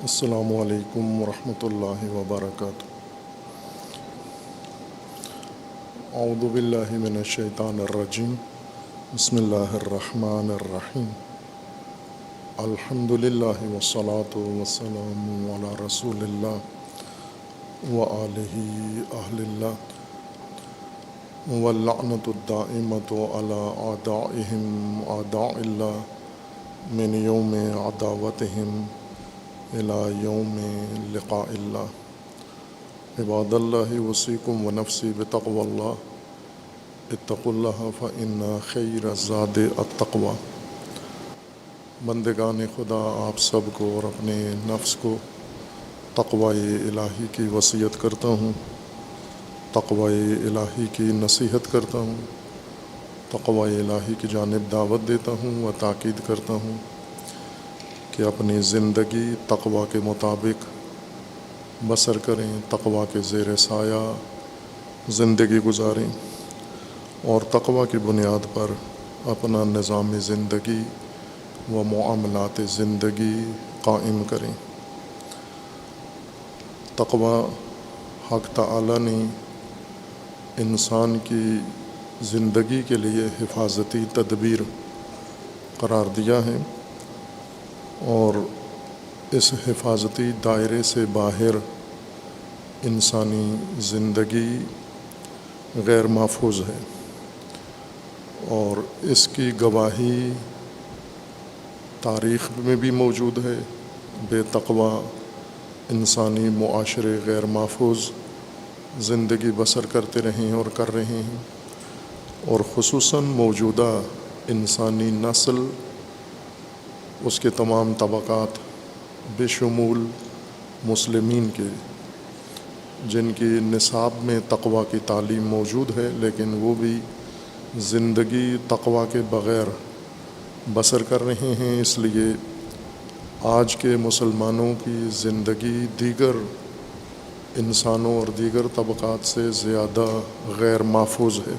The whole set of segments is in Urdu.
السلام علیکم ورحمۃ اللہ وبرکاتہ۔ اعوذ باللہ من الشیطان الرجیم، بسم اللہ الرحمن الرحیم۔ الحمد للہ والصلاة والسلام علی رسول اللہ وآلہ اہل اللہ واللعنۃ الدائمۃ علی اعدائہم اعداء اللہ من یوم عداوتہم الی یوم لقاء اللہ۔ عباد اللہ اوصیکم ونفسی بتقوی اللہ، اتقوا اللہ فإن خیر الزاد التقوی۔ بندگان خدا، آپ سب کو اور اپنے نفس کو تقوی الہی کی وصیت کرتا ہوں، تقوی الہی کی نصیحت کرتا ہوں، تقوی الہی کی جانب دعوت دیتا ہوں و تاکید کرتا ہوں کہ اپنی زندگی تقوی کے مطابق بسر کریں، تقوی کے زیر سایہ زندگی گزاریں اور تقوی کی بنیاد پر اپنا نظام زندگی و معاملات زندگی قائم کریں۔ تقوی حق تعالی نے انسان کی زندگی کے لیے حفاظتی تدبیر قرار دیا ہے، اور اس حفاظتی دائرے سے باہر انسانی زندگی غیر محفوظ ہے، اور اس کی گواہی تاریخ میں بھی موجود ہے۔ بے تقوی انسانی معاشرے غیر محفوظ زندگی بسر کرتے رہے ہیں اور کر رہے ہیں، اور خصوصاً موجودہ انسانی نسل، اس کے تمام طبقات بشمول مسلمین کے، جن کی نصاب میں تقوی کی تعلیم موجود ہے، لیکن وہ بھی زندگی تقوی کے بغیر بسر کر رہے ہیں۔ اس لیے آج کے مسلمانوں کی زندگی دیگر انسانوں اور دیگر طبقات سے زیادہ غیر محفوظ ہے۔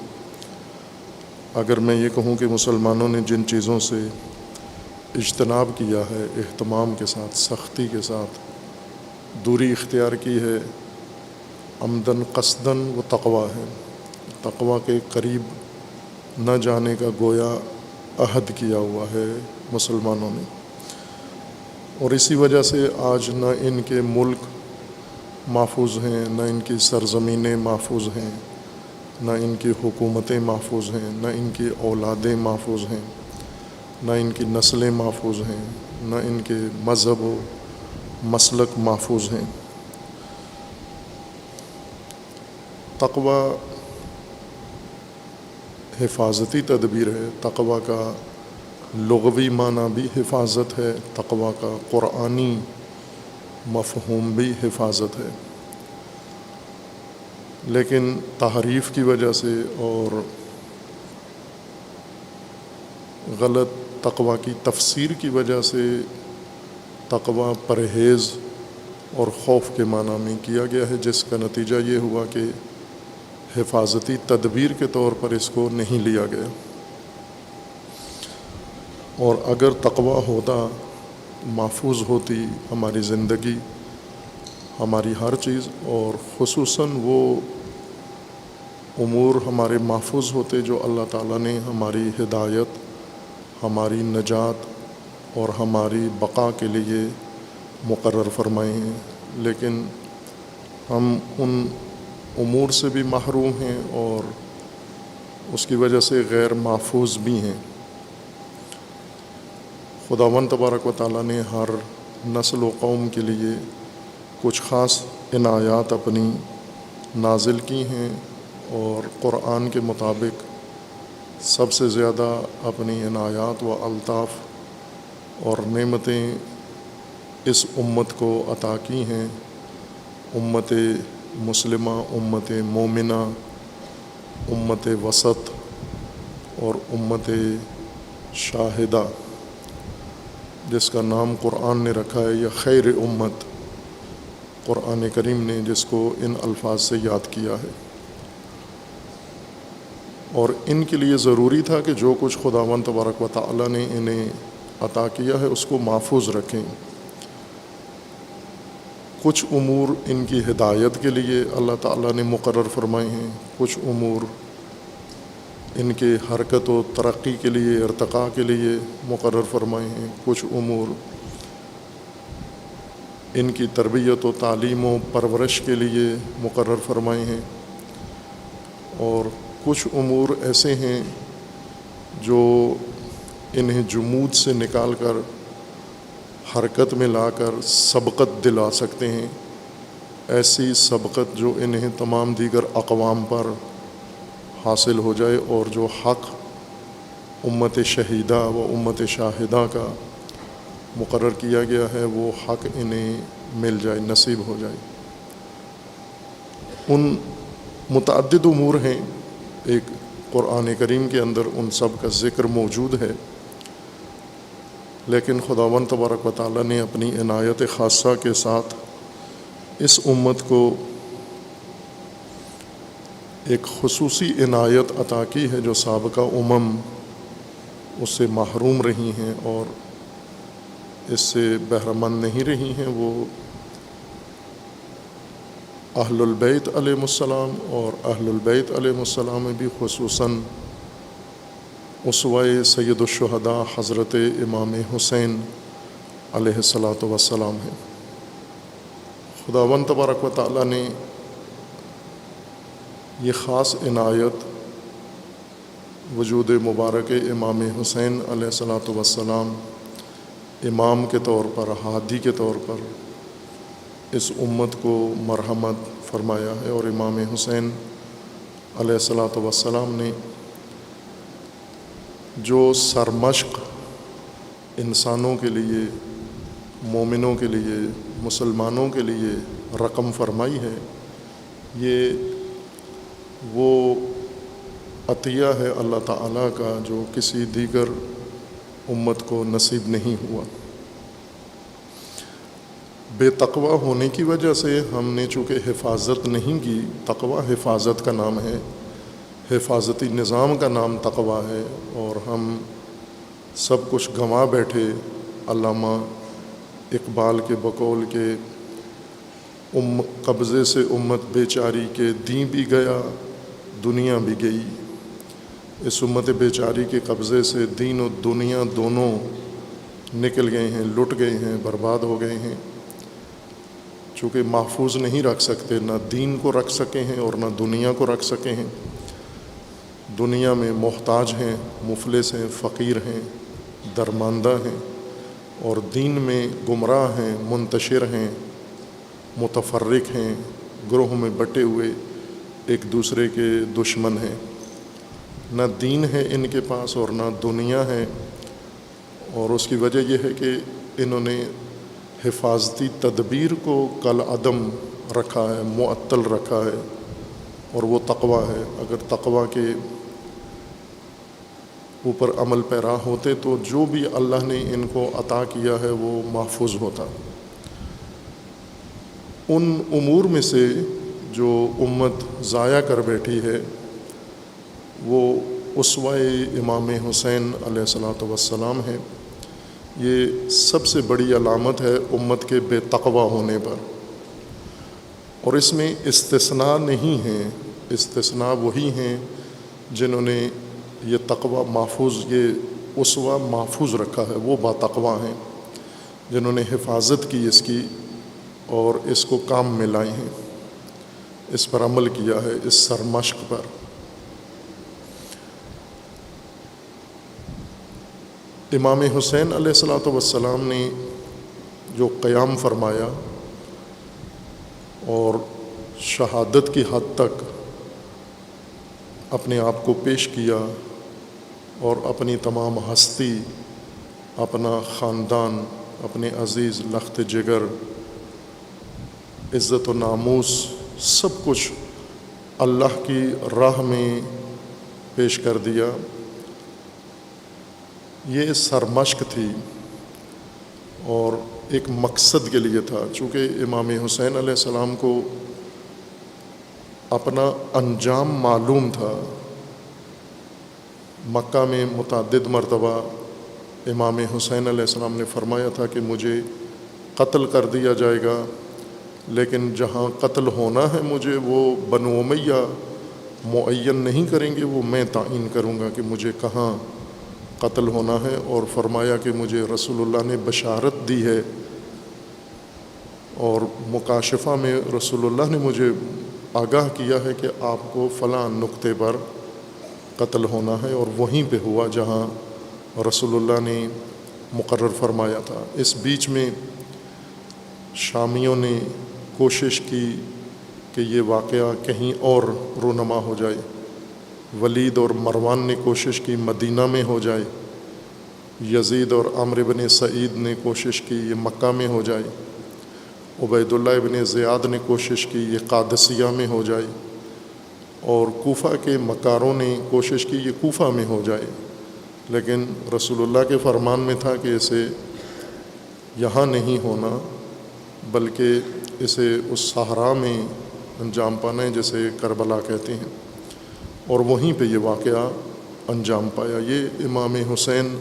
اگر میں یہ کہوں کہ مسلمانوں نے جن چیزوں سے اجتناب کیا ہے، اہتمام کے ساتھ، سختی کے ساتھ دوری اختیار کی ہے، عمدن قصدن وہ تقوی ہے۔ تقوی کے قریب نہ جانے کا گویا عہد کیا ہوا ہے مسلمانوں نے، اور اسی وجہ سے آج نہ ان کے ملک محفوظ ہیں، نہ ان کی سرزمینیں محفوظ ہیں، نہ ان کی حکومتیں محفوظ ہیں، نہ ان کی اولادیں محفوظ ہیں، نہ ان کی نسلیں محفوظ ہیں، نہ ان کے مذہب و مسلک محفوظ ہیں۔ تقوی حفاظتی تدبیر ہے، تقوی کا لغوی معنی بھی حفاظت ہے، تقوی کا قرآنی مفہوم بھی حفاظت ہے، لیکن تحریف کی وجہ سے اور غلط تقوی کی تفسیر کی وجہ سے تقوی پرہیز اور خوف کے معنی میں کیا گیا ہے، جس کا نتیجہ یہ ہوا کہ حفاظتی تدبیر کے طور پر اس کو نہیں لیا گیا۔ اور اگر تقوی ہوتا، محفوظ ہوتی ہماری زندگی، ہماری ہر چیز، اور خصوصاً وہ امور ہمارے محفوظ ہوتے جو اللہ تعالیٰ نے ہماری ہدایت، ہماری نجات اور ہماری بقا کے لیے مقرر فرمائے ہیں، لیکن ہم ان امور سے بھی محروم ہیں اور اس کی وجہ سے غیر محفوظ بھی ہیں۔ خداوند تبارک و تعالیٰ نے ہر نسل و قوم کے لیے کچھ خاص عنایات اپنی نازل کی ہیں، اور قرآن کے مطابق سب سے زیادہ اپنی عنایات و الطاف اور نعمتیں اس امت کو عطا کی ہیں، امت مسلمہ، امت مومنہ، امت وسط اور امت شاہدہ، جس کا نام قرآن نے رکھا ہے، یا خیر امت، قرآن کریم نے جس کو ان الفاظ سے یاد کیا ہے۔ اور ان کے لیے ضروری تھا کہ جو کچھ خداوند تبارک و تعالیٰ نے انہیں عطا کیا ہے اس کو محفوظ رکھیں، کچھ امور ان کی ہدایت کے لیے اللہ تعالیٰ نے مقرر فرمائے ہیں، کچھ امور ان کے حرکت و ترقی کے لیے، ارتقاء کے لیے مقرر فرمائے ہیں، کچھ امور ان کی تربیت و تعلیم و پرورش کے لیے مقرر فرمائے ہیں، اور کچھ امور ایسے ہیں جو انہیں جمود سے نکال کر حرکت میں لا کر سبقت دلا سکتے ہیں، ایسی سبقت جو انہیں تمام دیگر اقوام پر حاصل ہو جائے، اور جو حق امت شہیدہ و امت شاہدہ کا مقرر کیا گیا ہے وہ حق انہیں مل جائے، نصیب ہو جائے۔ ان متعدد امور ہیں، ایک قرآن کریم کے اندر ان سب کا ذکر موجود ہے، لیکن خداوند تبارک و تعالیٰ نے اپنی عنایت خاصہ کے ساتھ اس امت کو ایک خصوصی عنایت عطا کی ہے جو سابقہ امم اس سے محروم رہی ہیں اور اس سے بہرمند نہیں رہی ہیں۔ وہ اہل البیت علیہ السلام، اور اہل البیت علیہ السلام میں بھی خصوصاً اسوہ سید الشہداء حضرت امام حسین علیہ الصلاۃ والسلام ہیں۔ خداوند تبارک و تعالیٰ نے یہ خاص عنایت وجود مبارک امام حسین علیہ الصلاۃ والسلام امام کے طور پر، ہادی کے طور پر اس امت کو مرحمت فرمایا ہے، اور امام حسین علیہ الصلاۃ والسلام نے جو سرمشق انسانوں کے لیے، مومنوں کے لیے، مسلمانوں کے لیے رقم فرمائی ہے، یہ وہ عطیہ ہے اللہ تعالیٰ کا جو کسی دیگر امت کو نصیب نہیں ہوا۔ بے تقوی ہونے کی وجہ سے ہم نے چونکہ حفاظت نہیں کی، تقوی حفاظت کا نام ہے، حفاظتی نظام کا نام تقوی ہے، اور ہم سب کچھ گنوا بیٹھے۔ علامہ اقبال کے بقول کے قبضے سے امت بیچاری کے دین بھی گیا، دنیا بھی گئی۔ اس امت بیچاری کے قبضے سے دین و دنیا دونوں نکل گئے ہیں، لٹ گئے ہیں، برباد ہو گئے ہیں، چونکہ محفوظ نہیں رکھ سکتے، نہ دین کو رکھ سکے ہیں اور نہ دنیا کو رکھ سکے ہیں۔ دنیا میں محتاج ہیں، مفلس ہیں، فقیر ہیں، درماندہ ہیں، اور دین میں گمراہ ہیں، منتشر ہیں، متفرق ہیں، گروہ میں بٹے ہوئے ایک دوسرے کے دشمن ہیں۔ نہ دین ہے ان کے پاس اور نہ دنیا ہے، اور اس کی وجہ یہ ہے کہ انہوں نے حفاظتی تدبیر کو کل عدم رکھا ہے، معطل رکھا ہے، اور وہ تقوی ہے۔ اگر تقوی کے اوپر عمل پیرا ہوتے تو جو بھی اللہ نے ان کو عطا کیا ہے وہ محفوظ ہوتا۔ ان امور میں سے جو امت ضائع کر بیٹھی ہے وہ اسوہ امام حسین علیہ الصلاۃ والسلام ہے۔ یہ سب سے بڑی علامت ہے امت کے بے تقوی ہونے پر، اور اس میں استثناء نہیں ہیں، استثناء وہی ہیں جنہوں نے یہ تقوی محفوظ، یہ اسوہ محفوظ رکھا ہے، وہ با تقوی ہیں جنہوں نے حفاظت کی اس کی اور اس کو کام میں لائے ہیں، اس پر عمل کیا ہے، اس سرمشق پر۔ امام حسین علیہ الصلاۃ والسلام نے جو قیام فرمایا اور شہادت کی حد تک اپنے آپ کو پیش کیا، اور اپنی تمام ہستی، اپنا خاندان، اپنے عزیز لخت جگر، عزت و ناموس، سب کچھ اللہ کی راہ میں پیش کر دیا، یہ سرمشق تھی اور ایک مقصد کے لیے تھا۔ چونکہ امام حسین علیہ السلام کو اپنا انجام معلوم تھا، مکہ میں متعدد مرتبہ امام حسین علیہ السلام نے فرمایا تھا کہ مجھے قتل کر دیا جائے گا، لیکن جہاں قتل ہونا ہے مجھے وہ بنو امیہ معین نہیں کریں گے، وہ میں تعین کروں گا کہ مجھے کہاں قتل ہونا ہے۔ اور فرمایا کہ مجھے رسول اللہ نے بشارت دی ہے، اور مکاشفہ میں رسول اللہ نے مجھے آگاہ کیا ہے کہ آپ کو فلاں نقطے پر قتل ہونا ہے، اور وہیں پہ ہوا جہاں رسول اللہ نے مقرر فرمایا تھا۔ اس بیچ میں شامیوں نے کوشش کی کہ یہ واقعہ کہیں اور رونما ہو جائے۔ ولید اور مروان نے کوشش کی مدینہ میں ہو جائے، یزید اور عمرو بن سعید نے کوشش کی یہ مکہ میں ہو جائے، عبید اللہ بن زیاد نے کوشش کی یہ قادسیہ میں ہو جائے، اور کوفہ کے مکاروں نے کوشش کی یہ کوفہ میں ہو جائے۔ لیکن رسول اللہ کے فرمان میں تھا کہ اسے یہاں نہیں ہونا، بلکہ اسے اس صحرا میں انجام پانا ہے جسے کربلا کہتے ہیں، اور وہیں پہ یہ واقعہ انجام پایا۔ یہ امام حسین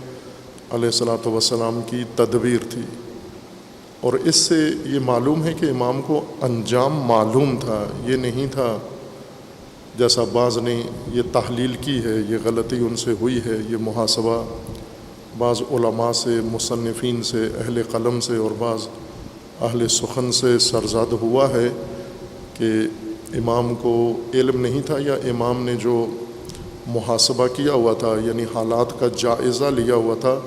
علیہ الصلاۃ والسلام کی تدبیر تھی، اور اس سے یہ معلوم ہے کہ امام کو انجام معلوم تھا۔ یہ نہیں تھا جیسا بعض نے یہ تحلیل کی ہے، یہ غلطی ان سے ہوئی ہے، یہ محاسبہ بعض علماء سے، مصنفین سے، اہل قلم سے اور بعض اہل سخن سے سرزد ہوا ہے کہ امام کو علم نہیں تھا، یا امام نے جو محاسبہ کیا ہوا تھا، یعنی حالات کا جائزہ لیا ہوا تھا،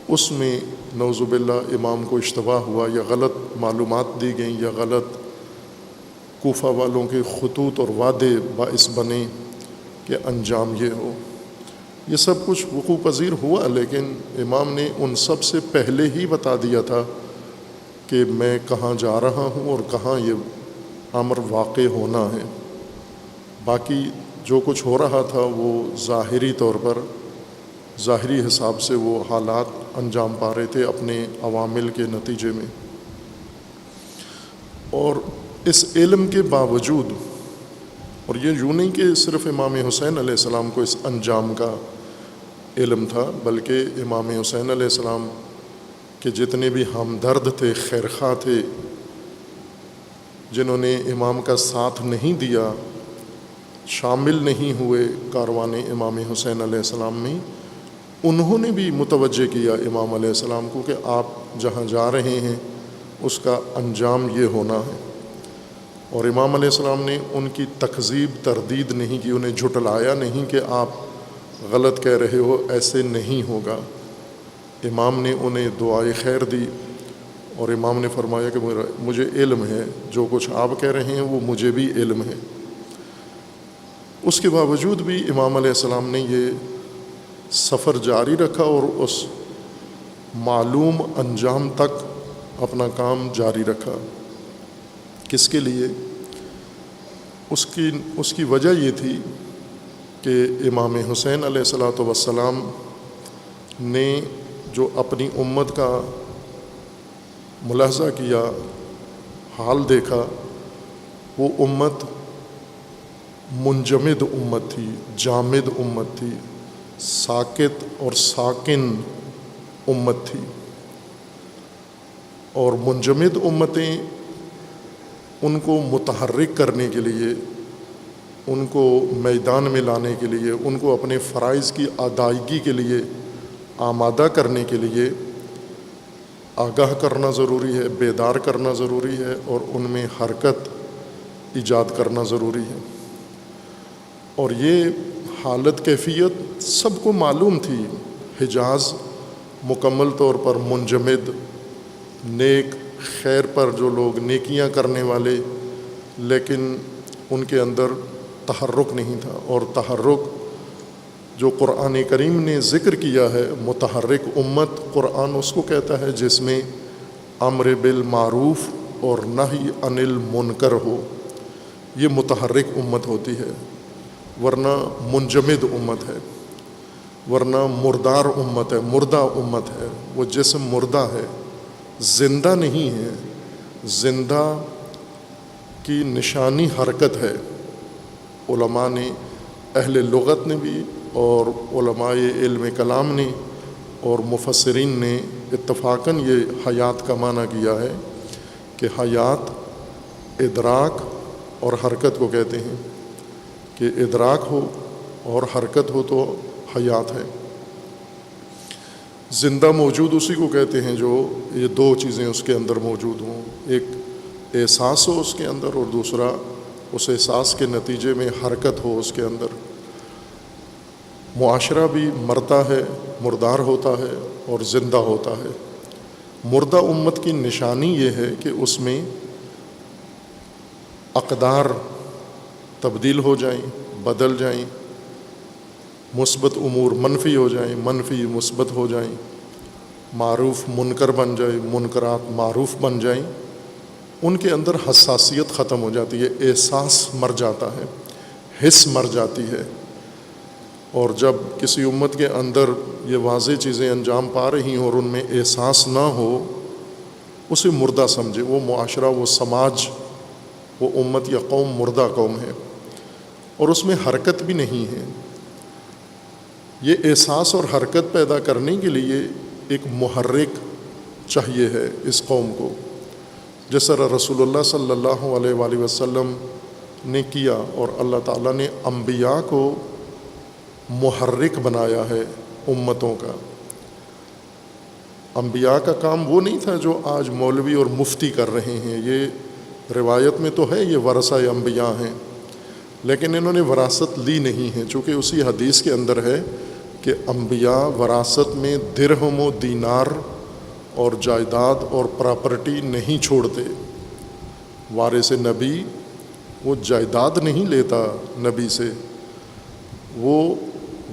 اس میں نعوذ باللہ امام کو اشتباہ ہوا، یا غلط معلومات دی گئیں، یا غلط کوفہ والوں کے خطوط اور وعدے باعث بنے کہ انجام یہ ہو۔ یہ سب کچھ وقوع پذیر ہوا، لیکن امام نے ان سب سے پہلے ہی بتا دیا تھا کہ میں کہاں جا رہا ہوں اور کہاں یہ امر واقع ہونا ہے۔ باقی جو کچھ ہو رہا تھا وہ ظاہری طور پر، ظاہری حساب سے وہ حالات انجام پا رہے تھے اپنے عوامل کے نتیجے میں۔ اور اس علم کے باوجود، اور یہ یوں نہیں کہ صرف امام حسین علیہ السلام کو اس انجام کا علم تھا، بلکہ امام حسین علیہ السلام کہ جتنے بھی ہمدرد تھے، خیرخواہ تھے، جنہوں نے امام کا ساتھ نہیں دیا، شامل نہیں ہوئے کاروان امام حسین علیہ السلام میں، انہوں نے بھی متوجہ کیا امام علیہ السلام کو کہ آپ جہاں جا رہے ہیں اس کا انجام یہ ہونا ہے۔ اور امام علیہ السلام نے ان کی تکذیب، تردید نہیں کی، انہیں جھٹلایا نہیں کہ آپ غلط کہہ رہے ہو، ایسے نہیں ہوگا۔ امام نے انہیں دعائے خیر دی، اور امام نے فرمایا کہ مجھے علم ہے، جو کچھ آپ کہہ رہے ہیں وہ مجھے بھی علم ہے۔ اس کے باوجود بھی امام علیہ السلام نے یہ سفر جاری رکھا اور اس معلوم انجام تک اپنا کام جاری رکھا۔ کس کے لیے؟ اس کی وجہ یہ تھی کہ امام حسین علیہ الصلاۃ والسلام نے جو اپنی امت کا ملاحظہ کیا، حال دیکھا، وہ امت منجمد امت تھی، جامد امت تھی، ساکت اور ساکن امت تھی۔ اور منجمد امتیں ان کو متحرک کرنے کے لیے، ان کو میدان میں لانے کے لیے، ان کو اپنے فرائض کی ادائیگی کے لیے آمادہ کرنے کے لیے آگاہ کرنا ضروری ہے، بیدار کرنا ضروری ہے، اور ان میں حرکت ایجاد کرنا ضروری ہے۔ اور یہ حالت، کیفیت سب کو معلوم تھی۔ حجاز مکمل طور پر منجمد، نیک خیر پر جو لوگ نیکیاں کرنے والے، لیکن ان کے اندر تحرک نہیں تھا۔ اور تحرک جو قرآن کریم نے ذکر کیا ہے، متحرک امت قرآن اس کو کہتا ہے جس میں امر بالمعروف اور نہی عن المنکر ہو، یہ متحرک امت ہوتی ہے، ورنہ منجمد امت ہے، ورنہ مردار امت ہے، مردہ امت ہے۔ وہ جسم مردہ ہے، زندہ نہیں ہے۔ زندہ کی نشانی حرکت ہے۔ علماء نے، اہل لغت نے بھی، اور علماء علم کلام نے اور مفسرین نے اتفاقاً یہ حیات کا معنی کیا ہے کہ حیات ادراک اور حرکت کو کہتے ہیں کہ ادراک ہو اور حرکت ہو تو حیات ہے۔ زندہ موجود اسی کو کہتے ہیں جو یہ دو چیزیں اس کے اندر موجود ہوں، ایک احساس ہو اس کے اندر اور دوسرا اس احساس کے نتیجے میں حرکت ہو اس کے اندر۔ معاشرہ بھی مرتا ہے، مردار ہوتا ہے اور زندہ ہوتا ہے۔ مردہ امت کی نشانی یہ ہے کہ اس میں اقدار تبدیل ہو جائیں، بدل جائیں، مثبت امور منفی ہو جائیں، منفی مثبت ہو جائیں، معروف منکر بن جائے، منکرات معروف بن جائیں۔ ان کے اندر حساسیت ختم ہو جاتی ہے، احساس مر جاتا ہے، حس مر جاتی ہے۔ اور جب کسی امت کے اندر یہ واضح چیزیں انجام پا رہی ہوں اور ان میں احساس نہ ہو، اسے مردہ سمجھے۔ وہ معاشرہ، وہ سماج، وہ امت یا قوم مردہ قوم ہے اور اس میں حرکت بھی نہیں ہے۔ یہ احساس اور حرکت پیدا کرنے کے لیے ایک محرک چاہیے ہے اس قوم کو، جس طرح رسول اللہ صلی اللہ علیہ وآلہ وسلم نے کیا، اور اللہ تعالیٰ نے انبیاء کو محرک بنایا ہے امتوں کا۔ انبیاء کا کام وہ نہیں تھا جو آج مولوی اور مفتی کر رہے ہیں۔ یہ روایت میں تو ہے یہ ورثہ انبیاء ہیں، لیکن انہوں نے وراثت لی نہیں ہے، چونکہ اسی حدیث کے اندر ہے کہ انبیاء وراثت میں درہم و دینار اور جائیداد اور پراپرٹی نہیں چھوڑتے۔ وارث نبی وہ جائیداد نہیں لیتا نبی سے،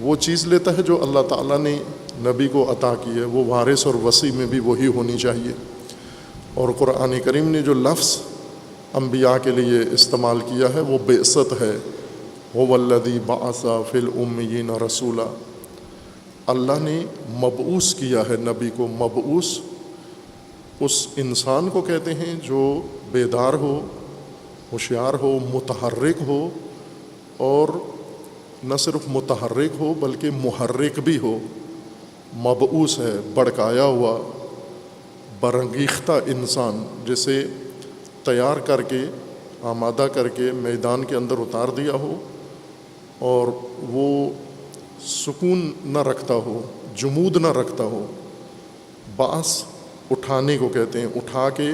وہ چیز لیتا ہے جو اللہ تعالیٰ نے نبی کو عطا کی ہے۔ وہ وارث اور وصی میں بھی وہی ہونی چاہیے۔ اور قرآن کریم نے جو لفظ انبیاء کے لیے استعمال کیا ہے وہ بعثت ہے۔ هو الذی بعث فی الامیین رسولا، اللہ نے مبعوث کیا ہے نبی کو۔ مبعوث اس انسان کو کہتے ہیں جو بیدار ہو، ہوشیار ہو، متحرک ہو، اور نہ صرف متحرک ہو بلکہ محرک بھی ہو۔ مبعوث ہے بڑکایا ہوا، برانگیختہ انسان، جسے تیار کر کے، آمادہ کر کے میدان کے اندر اتار دیا ہو اور وہ سکون نہ رکھتا ہو، جمود نہ رکھتا ہو۔ بعث اٹھانے کو کہتے ہیں، اٹھا کے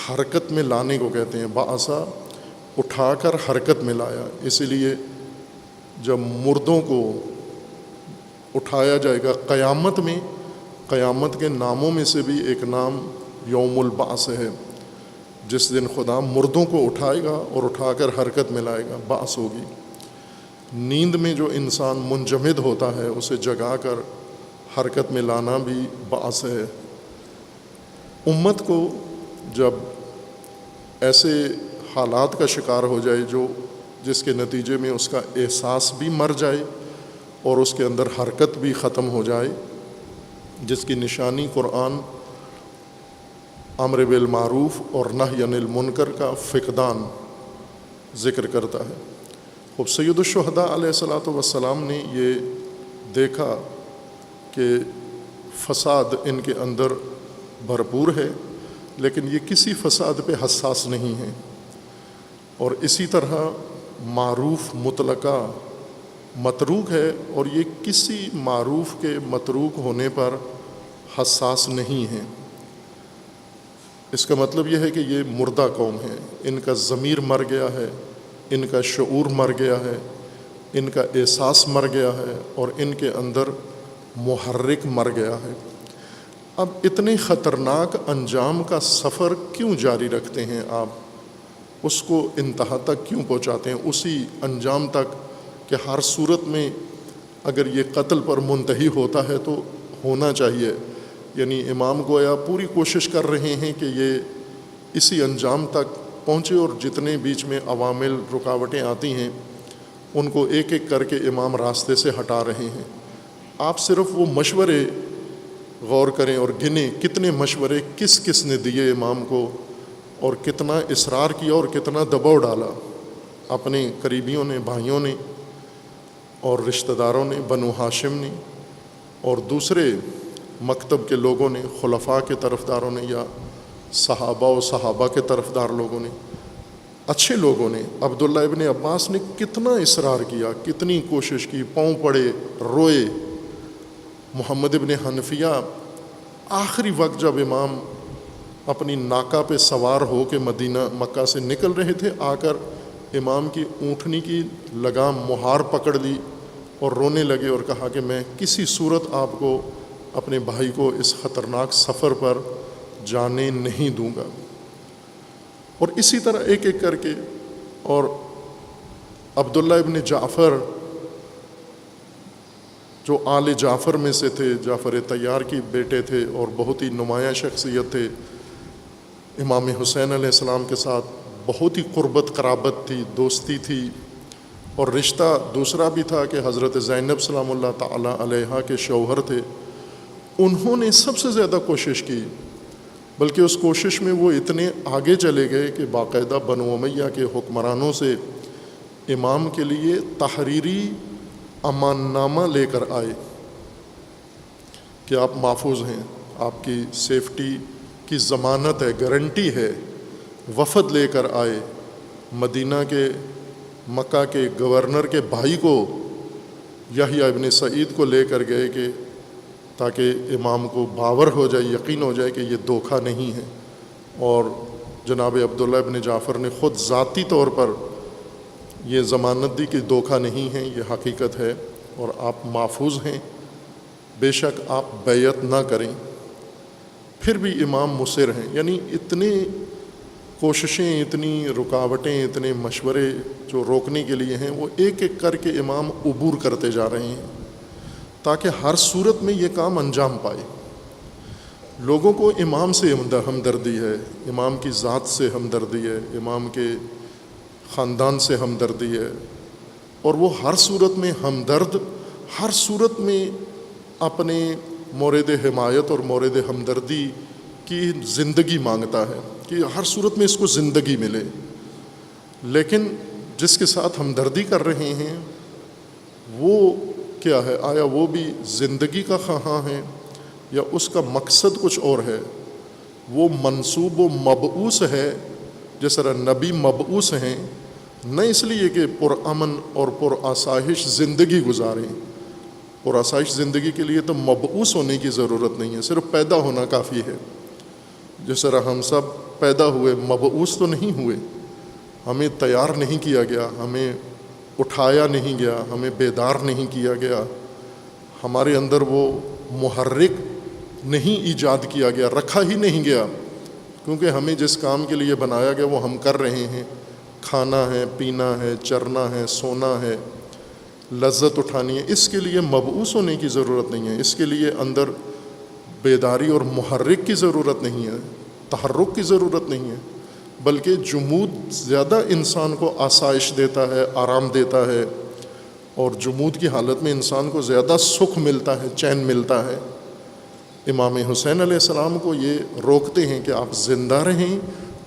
حرکت میں لانے کو کہتے ہیں۔ بعثا اٹھا کر حرکت میں لایا۔ اسی لیے جب مردوں کو اٹھایا جائے گا قیامت میں، قیامت کے ناموں میں سے بھی ایک نام یوم البعث ہے، جس دن خدا مردوں کو اٹھائے گا اور اٹھا کر حرکت میں لائے گا، بعث ہوگی۔ نیند میں جو انسان منجمد ہوتا ہے اسے جگا کر حرکت میں لانا بھی بعث ہے۔ امت کو جب ایسے حالات کا شکار ہو جائے جس کے نتیجے میں اس کا احساس بھی مر جائے اور اس کے اندر حرکت بھی ختم ہو جائے، جس کی نشانی قرآن امر بالمعروف اور نہی عن المنکر کا فقدان ذکر کرتا ہے۔ خب سید الشہداء علیہ الصلاۃ والسلام نے یہ دیکھا کہ فساد ان کے اندر بھرپور ہے، لیکن یہ کسی فساد پہ حساس نہیں ہے، اور اسی طرح معروف مطلقہ متروک ہے، اور یہ کسی معروف کے متروک ہونے پر حساس نہیں ہے۔ اس کا مطلب یہ ہے کہ یہ مردہ قوم ہے، ان کا ضمیر مر گیا ہے، ان کا شعور مر گیا ہے، ان کا احساس مر گیا ہے، اور ان کے اندر محرک مر گیا ہے۔ اب اتنے خطرناک انجام کا سفر کیوں جاری رکھتے ہیں آپ؟ اس کو انتہا تک کیوں پہنچاتے ہیں؟ اسی انجام تک کہ ہر صورت میں اگر یہ قتل پر منتہی ہوتا ہے تو ہونا چاہیے، یعنی امام گویا پوری کوشش کر رہے ہیں کہ یہ اسی انجام تک پہنچے، اور جتنے بیچ میں عوامل رکاوٹیں آتی ہیں ان کو ایک ایک کر کے امام راستے سے ہٹا رہے ہیں۔ آپ صرف وہ مشورے غور کریں اور گنیں کتنے مشورے کس کس نے دیے امام کو، اور کتنا اصرار کیا اور کتنا دباؤ ڈالا اپنے قریبیوں نے، بھائیوں نے اور رشتہ داروں نے، بنو ہاشم نے اور دوسرے مکتب کے لوگوں نے، خلفاء کے طرفداروں نے یا صحابہ و صحابہ کے طرفدار لوگوں نے۔ اچھے لوگوں نے، عبداللہ ابن عباس نے کتنا اصرار کیا، کتنی کوشش کی، پاؤں پڑے، روئے۔ محمد ابن حنفیہ آخری وقت جب امام اپنی ناکہ پہ سوار ہو کے مکہ سے نکل رہے تھے، آ کر امام کی اونٹنی کی لگام مہار پکڑ لی اور رونے لگے اور کہا کہ میں کسی صورت آپ کو، اپنے بھائی کو اس خطرناک سفر پر جانے نہیں دوں گا۔ اور اسی طرح ایک ایک کر کے، اور عبداللہ ابن جعفر جو آل جعفر میں سے تھے، جعفر طیار کی بیٹے تھے اور بہت ہی نمایاں شخصیت تھے، امام حسین علیہ السلام کے ساتھ بہت ہی قربت قرابت تھی، دوستی تھی، اور رشتہ دوسرا بھی تھا کہ حضرت زینب سلام اللہ تعالیٰ علیہا کے شوہر تھے۔ انہوں نے سب سے زیادہ کوشش کی، بلکہ اس کوشش میں وہ اتنے آگے چلے گئے کہ باقاعدہ بنو امیہ کے حکمرانوں سے امام کے لیے تحریری امان نامہ لے کر آئے کہ آپ محفوظ ہیں، آپ کی سیفٹی کی ضمانت ہے، گارنٹی ہے۔ وفد لے کر آئے، مدینہ کے، مکہ کے گورنر کے بھائی کو، یحییٰ ابن سعید کو لے کر گئے کہ تاکہ امام کو باور ہو جائے، یقین ہو جائے کہ یہ دھوکہ نہیں ہے۔ اور جناب عبداللہ ابن جعفر نے خود ذاتی طور پر یہ ضمانت دی کہ دھوکہ نہیں ہے، یہ حقیقت ہے اور آپ محفوظ ہیں، بے شک آپ بیعت نہ کریں۔ پھر بھی امام مصر ہیں، یعنی اتنے کوششیں، اتنی رکاوٹیں، اتنے مشورے جو روکنے کے لیے ہیں، وہ ایک ایک کر کے امام عبور کرتے جا رہے ہیں تاکہ ہر صورت میں یہ کام انجام پائے۔ لوگوں کو امام سے ہمدردی ہے، امام کی ذات سے ہمدردی ہے، امام کے خاندان سے ہمدردی ہے، اور وہ ہر صورت میں ہمدرد، ہر صورت میں اپنے مورد حمایت اور مورد ہمدردی کی زندگی مانگتا ہے کہ ہر صورت میں اس کو زندگی ملے۔ لیکن جس کے ساتھ ہمدردی کر رہے ہیں وہ کیا ہے؟ آیا وہ بھی زندگی کا خواہاں ہے یا اس کا مقصد کچھ اور ہے؟ وہ منصوب و مبعوث ہے، جس طرح نبی مبعوث ہیں، نہ اس لیے کہ پرامن اور پرآسائش زندگی گزاریں۔ پرآسائش زندگی کے لیے تو مبعوث ہونے کی ضرورت نہیں ہے، صرف پیدا ہونا کافی ہے۔ جس طرح ہم سب پیدا ہوئے، مبعوث تو نہیں ہوئے، ہمیں تیار نہیں کیا گیا، ہمیں اٹھایا نہیں گیا، ہمیں بیدار نہیں کیا گیا، ہمارے اندر وہ محرک نہیں ایجاد کیا گیا، رکھا ہی نہیں گیا، کیونکہ ہمیں جس کام کے لیے بنایا گیا وہ ہم کر رہے ہیں۔ کھانا ہے، پینا ہے، چرنا ہے، سونا ہے، لذت اٹھانی ہے، اس کے لیے مبعوث ہونے کی ضرورت نہیں ہے، اس کے لیے اندر بیداری اور محرک کی ضرورت نہیں ہے، تحرک کی ضرورت نہیں ہے، بلکہ جمود زیادہ انسان کو آسائش دیتا ہے، آرام دیتا ہے، اور جمود کی حالت میں انسان کو زیادہ سکھ ملتا ہے، چین ملتا ہے۔ امام حسین علیہ السلام کو یہ روکتے ہیں کہ آپ زندہ رہیں،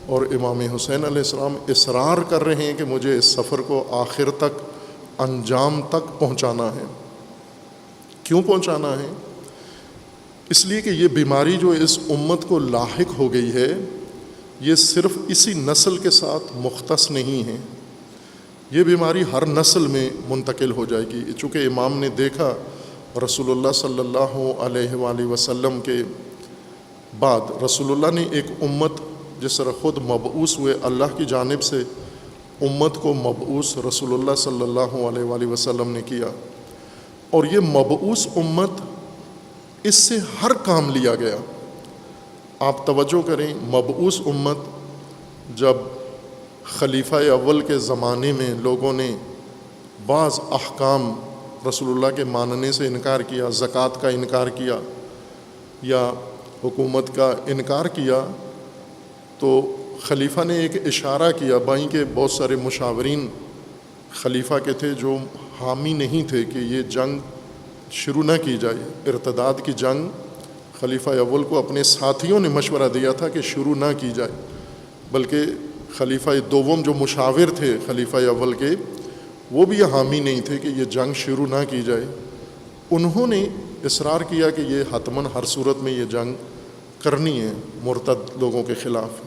اور امام حسین علیہ السلام اصرار کر رہے ہیں کہ مجھے اس سفر کو آخر تک، انجام تک پہنچانا ہے۔ کیوں پہنچانا ہے؟ اس لیے کہ یہ بیماری جو اس امت کو لاحق ہو گئی ہے، یہ صرف اسی نسل کے ساتھ مختص نہیں ہے، یہ بیماری ہر نسل میں منتقل ہو جائے گی۔ چونکہ امام نے دیکھا رسول اللہ صلی اللہ علیہ وآلہ وسلم کے بعد، رسول اللہ نے ایک امت، جس طرح خود مبعوث ہوئے اللہ کی جانب سے، امت کو مبعوث رسول اللہ صلی اللہ علیہ وآلہ وسلم نے کیا، اور یہ مبعوث امت، اس سے ہر کام لیا گیا۔ آپ توجہ کریں، مبعوث امت، جب خلیفہ اول کے زمانے میں لوگوں نے بعض احکام رسول اللہ کے ماننے سے انکار کیا، زکوٰۃ کا انکار کیا یا حکومت کا انکار کیا، تو خلیفہ نے ایک اشارہ کیا، بائیں کے بہت سارے مشاورین خلیفہ کے تھے جو حامی نہیں تھے کہ یہ جنگ شروع نہ کی جائے، ارتداد کی جنگ خلیفہ اول کو اپنے ساتھیوں نے مشورہ دیا تھا کہ شروع نہ کی جائے، بلکہ خلیفہ دوم جو مشاور تھے خلیفہ اول کے، وہ بھی یہ حامی نہیں تھے کہ یہ جنگ شروع نہ کی جائے۔ انہوں نے اصرار کیا کہ یہ حتماً ہر صورت میں یہ جنگ کرنی ہے مرتد لوگوں کے خلاف۔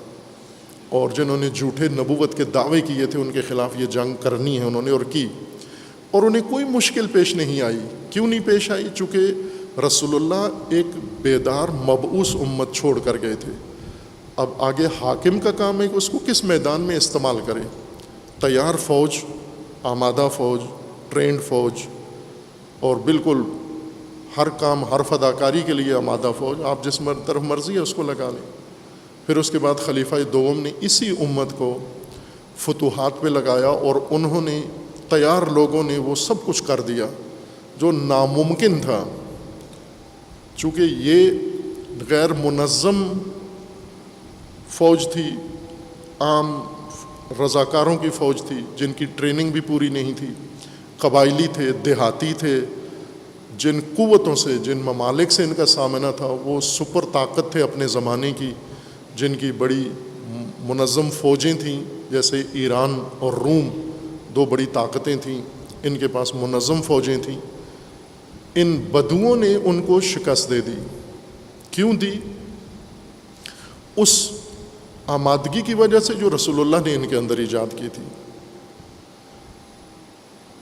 اور جنہوں نے جھوٹے نبوت کے دعوے کیے تھے ان کے خلاف یہ جنگ کرنی ہے انہوں نے، اور کی، اور انہیں کوئی مشکل پیش نہیں آئی۔ کیوں نہیں پیش آئی؟ چونکہ رسول اللہ ایک بیدار مبعوث امت چھوڑ کر گئے تھے۔ اب آگے حاکم کا کام ہے کہ اس کو کس میدان میں استعمال کرے۔ تیار فوج، آمادہ فوج، ٹرینڈ فوج، اور بالکل ہر کام، ہر فداکاری کے لیے آمادہ فوج، آپ جس طرف مرضی ہے اس کو لگا لیں۔ پھر اس کے بعد خلیفہ دوم نے اسی امت کو فتوحات پہ لگایا، اور انہوں نے تیار لوگوں نے وہ سب کچھ کر دیا جو ناممکن تھا، چونکہ یہ غیر منظم فوج تھی، عام رضاکاروں کی فوج تھی جن کی ٹریننگ بھی پوری نہیں تھی، قبائلی تھے، دیہاتی تھے، جن قوتوں سے، جن ممالک سے ان کا سامنا تھا وہ سپر طاقت تھے اپنے زمانے کی، جن کی بڑی منظم فوجیں تھیں، جیسے ایران اور روم دو بڑی طاقتیں تھیں، ان کے پاس منظم فوجیں تھیں۔ ان بدوؤں نے ان کو شکست دے دی۔ کیوں دی؟ اس آمادگی کی وجہ سے جو رسول اللہ نے ان کے اندر ایجاد کی تھی۔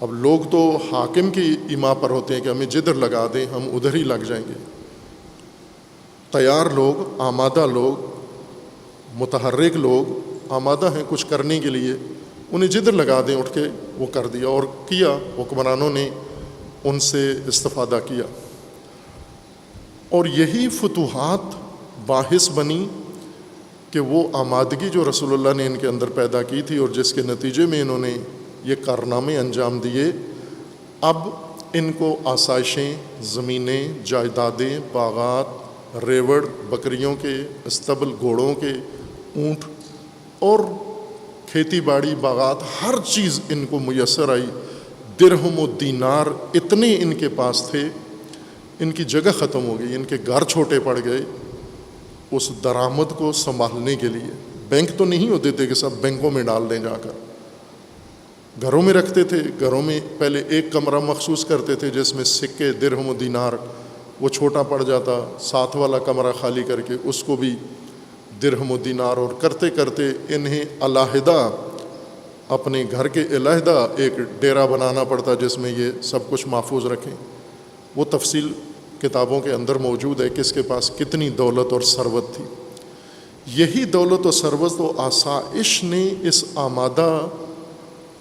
اب لوگ تو حاکم کی ایما پر ہوتے ہیں کہ ہمیں جدھر لگا دیں ہم ادھر ہی لگ جائیں گے۔ تیار لوگ، آمادہ لوگ، متحرک لوگ آمادہ ہیں کچھ کرنے کے لیے، انہیں جدھر لگا دیں اٹھ کے وہ کر دیا، اور کیا، حکمرانوں نے ان سے استفادہ کیا۔ اور یہی فتوحات باعث بنی کہ وہ آمادگی جو رسول اللہ نے ان کے اندر پیدا کی تھی اور جس کے نتیجے میں انہوں نے یہ کارنامے انجام دیے، اب ان کو آسائشیں، زمینیں، جائیدادیں، باغات، ریوڑ، بکریوں کے استبل، گھوڑوں کے، اونٹ اور کھیتی باڑی، باغات، ہر چیز ان کو میسر آئی۔ درہم و دینار اتنے ان کے پاس تھے، ان کی جگہ ختم ہو گئی، ان کے گھر چھوٹے پڑ گئے اس درآمد کو سنبھالنے کے لیے۔ بینک تو نہیں ہوتے تھے کہ سب بینکوں میں ڈال دیں جا کر، گھروں میں رکھتے تھے۔ گھروں میں پہلے ایک کمرہ مخصوص کرتے تھے جس میں سکے، درہم و دینار، وہ چھوٹا پڑ جاتا، ساتھ والا کمرہ خالی کر کے اس کو بھی درہم و دینار، اور کرتے کرتے انہیں علیحدہ اپنے گھر کے علیحدہ ایک ڈیرا بنانا پڑتا جس میں یہ سب کچھ محفوظ رکھیں۔ وہ تفصیل کتابوں کے اندر موجود ہے کہ اس کے پاس کتنی دولت اور ثروت تھی۔ یہی دولت و ثروت و آسائش نے اس آمادہ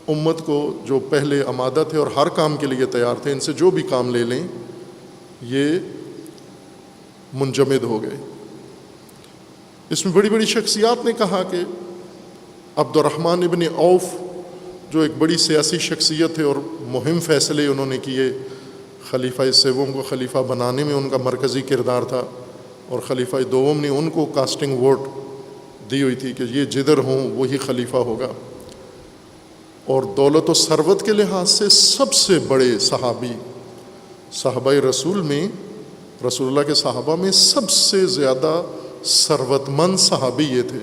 امت کو، جو پہلے آمادہ تھے اور ہر کام کے لیے تیار تھے، ان سے جو بھی کام لے لیں یہ منجمد ہو گئے۔ اس میں بڑی بڑی شخصیات نے کہا کہ عبد الرحمن ابن عوف جو ایک بڑی سیاسی شخصیت ہے اور مہم فیصلے انہوں نے کیے، خلیفہ سوم کو خلیفہ بنانے میں ان کا مرکزی کردار تھا، اور خلیفہ دوم نے ان کو کاسٹنگ ووٹ دی ہوئی تھی کہ یہ جدھر ہوں وہی خلیفہ ہوگا۔ اور دولت و ثروت کے لحاظ سے سب سے بڑے صحابی، صحابہ رسول میں، رسول اللہ کے صحابہ میں سب سے زیادہ ثروت مند صحابی یہ تھے،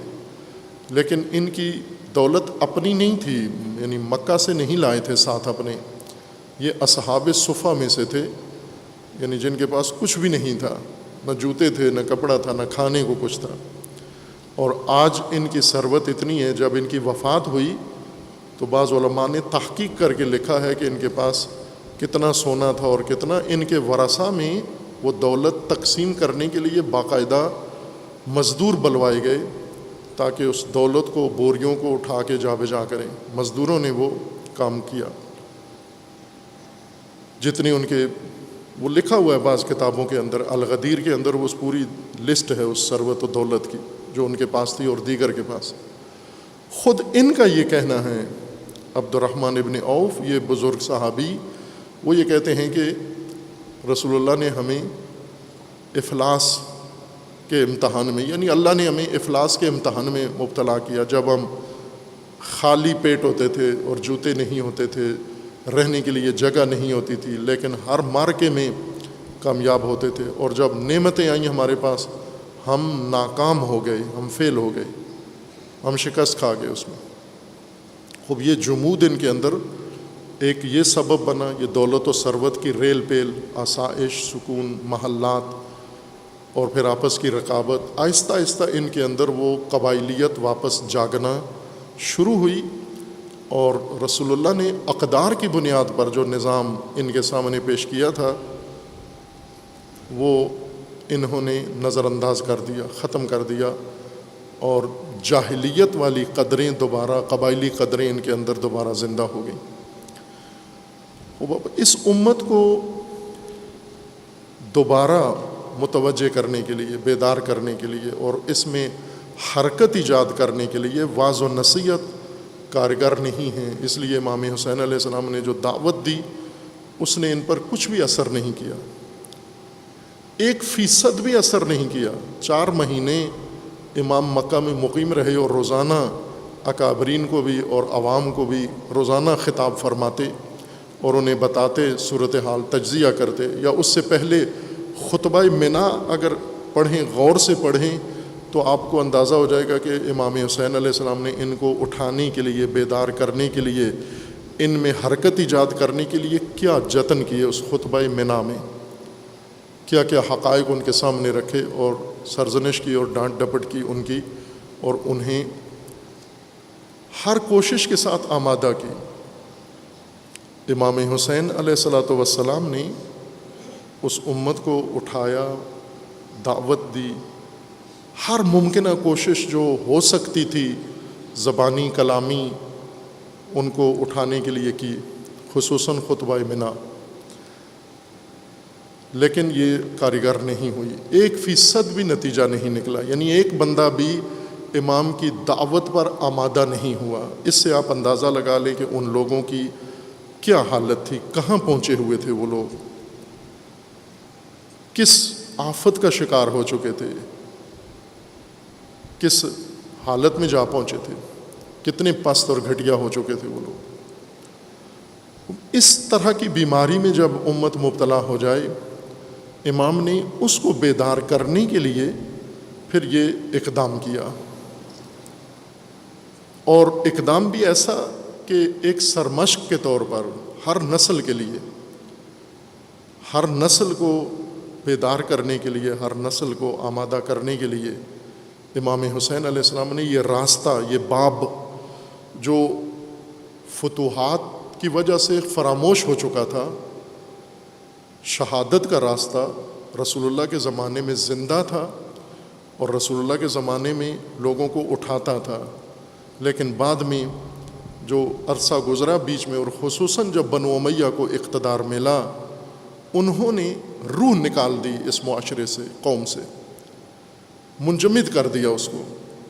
لیکن ان کی دولت اپنی نہیں تھی، یعنی مکہ سے نہیں لائے تھے ساتھ اپنے، یہ اصحاب صفہ میں سے تھے، یعنی جن کے پاس کچھ بھی نہیں تھا، نہ جوتے تھے، نہ کپڑا تھا، نہ کھانے کو کچھ تھا۔ اور آج ان کی ثروت اتنی ہے، جب ان کی وفات ہوئی تو بعض علماء نے تحقیق کر کے لکھا ہے کہ ان کے پاس کتنا سونا تھا اور کتنا، ان کے ورثہ میں وہ دولت تقسیم کرنے کے لیے باقاعدہ مزدور بلوائے گئے تاکہ اس دولت کو، بوریوں کو اٹھا کے جا بجا کریں۔ مزدوروں نے وہ کام کیا، جتنے ان کے، وہ لکھا ہوا ہے بعض کتابوں کے اندر، الغدیر کے اندر وہ پوری لسٹ ہے اس ثروت و دولت کی جو ان کے پاس تھی اور دیگر کے پاس۔ خود ان کا یہ کہنا ہے، عبد الرحمن ابن عوف، یہ بزرگ صحابی، وہ یہ کہتے ہیں کہ رسول اللہ نے ہمیں افلاس کے امتحان میں، یعنی اللہ نے ہمیں افلاس کے امتحان میں مبتلا کیا، جب ہم خالی پیٹ ہوتے تھے اور جوتے نہیں ہوتے تھے، رہنے کے لیے جگہ نہیں ہوتی تھی، لیکن ہر مارکے میں کامیاب ہوتے تھے، اور جب نعمتیں آئیں ہمارے پاس ہم ناکام ہو گئے، ہم فیل ہو گئے، ہم شکست کھا گئے اس میں۔ خوب یہ جمود ان کے اندر ایک یہ سبب بنا، یہ دولت و ثروت کی ریل پیل، آسائش، سکون، محلات، اور پھر آپس کی رقابت، آہستہ آہستہ ان کے اندر وہ قبائلیت واپس جاگنا شروع ہوئی، اور رسول اللہ نے اقدار کی بنیاد پر جو نظام ان کے سامنے پیش کیا تھا وہ انہوں نے نظر انداز کر دیا، ختم کر دیا، اور جاہلیت والی قدریں دوبارہ، قبائلی قدریں ان کے اندر دوبارہ زندہ ہو گئیں۔ اس امت کو دوبارہ متوجہ کرنے کے لیے، بیدار کرنے کے لیے، اور اس میں حرکت ایجاد کرنے کے لیے وعظ و نصیحت کارگر نہیں ہیں۔ اس لیے امام حسین علیہ السلام نے جو دعوت دی اس نے ان پر کچھ بھی اثر نہیں کیا، 1% بھی اثر نہیں کیا۔ 4 مہینے امام مکہ میں مقیم رہے اور روزانہ اکابرین کو بھی اور عوام کو بھی روزانہ خطاب فرماتے اور انہیں بتاتے، صورتحال تجزیہ کرتے۔ یا اس سے پہلے خطبہ منا اگر پڑھیں، غور سے پڑھیں، تو آپ کو اندازہ ہو جائے گا کہ امام حسین علیہ السلام نے ان کو اٹھانے کے لیے، بیدار کرنے کے لیے، ان میں حرکت ایجاد کرنے کے لیے کیا جتن کیے۔ اس خطبہ منا میں کیا کیا حقائق ان کے سامنے رکھے اور سرزنش کی اور ڈانٹ ڈپٹ کی ان کی، اور انہیں ہر کوشش کے ساتھ آمادہ کی۔ امام حسین علیہ السلام نے اس امت کو اٹھایا، دعوت دی، ہر ممکنہ کوشش جو ہو سکتی تھی زبانی کلامی ان کو اٹھانے کے لیے کی، خصوصاً خطبہ منا، لیکن یہ کارگر نہیں ہوئی۔ 1% بھی نتیجہ نہیں نکلا، یعنی ایک بندہ بھی امام کی دعوت پر آمادہ نہیں ہوا۔ اس سے آپ اندازہ لگا لیں کہ ان لوگوں کی کیا حالت تھی، کہاں پہنچے ہوئے تھے وہ لوگ، کس آفت کا شکار ہو چکے تھے، کس حالت میں جا پہنچے تھے، کتنے پست اور گھٹیا ہو چکے تھے وہ لوگ۔ اس طرح کی بیماری میں جب امت مبتلا ہو جائے، امام نے اس کو بیدار کرنے کے لیے پھر یہ اقدام کیا، اور اقدام بھی ایسا کہ ایک سرمشق کے طور پر ہر نسل کے لیے، ہر نسل کو بیدار کرنے کے لیے، ہر نسل کو آمادہ کرنے کے لیے امام حسین علیہ السلام نے یہ راستہ، یہ باب جو فتوحات کی وجہ سے فراموش ہو چکا تھا، شہادت کا راستہ رسول اللہ کے زمانے میں زندہ تھا اور رسول اللہ کے زمانے میں لوگوں کو اٹھاتا تھا، لیکن بعد میں جو عرصہ گزرا بیچ میں، اور خصوصاً جب بنو امیہ کو اقتدار ملا، انہوں نے روح نکال دی اس معاشرے سے، قوم سے منجمد کر دیا، اس کو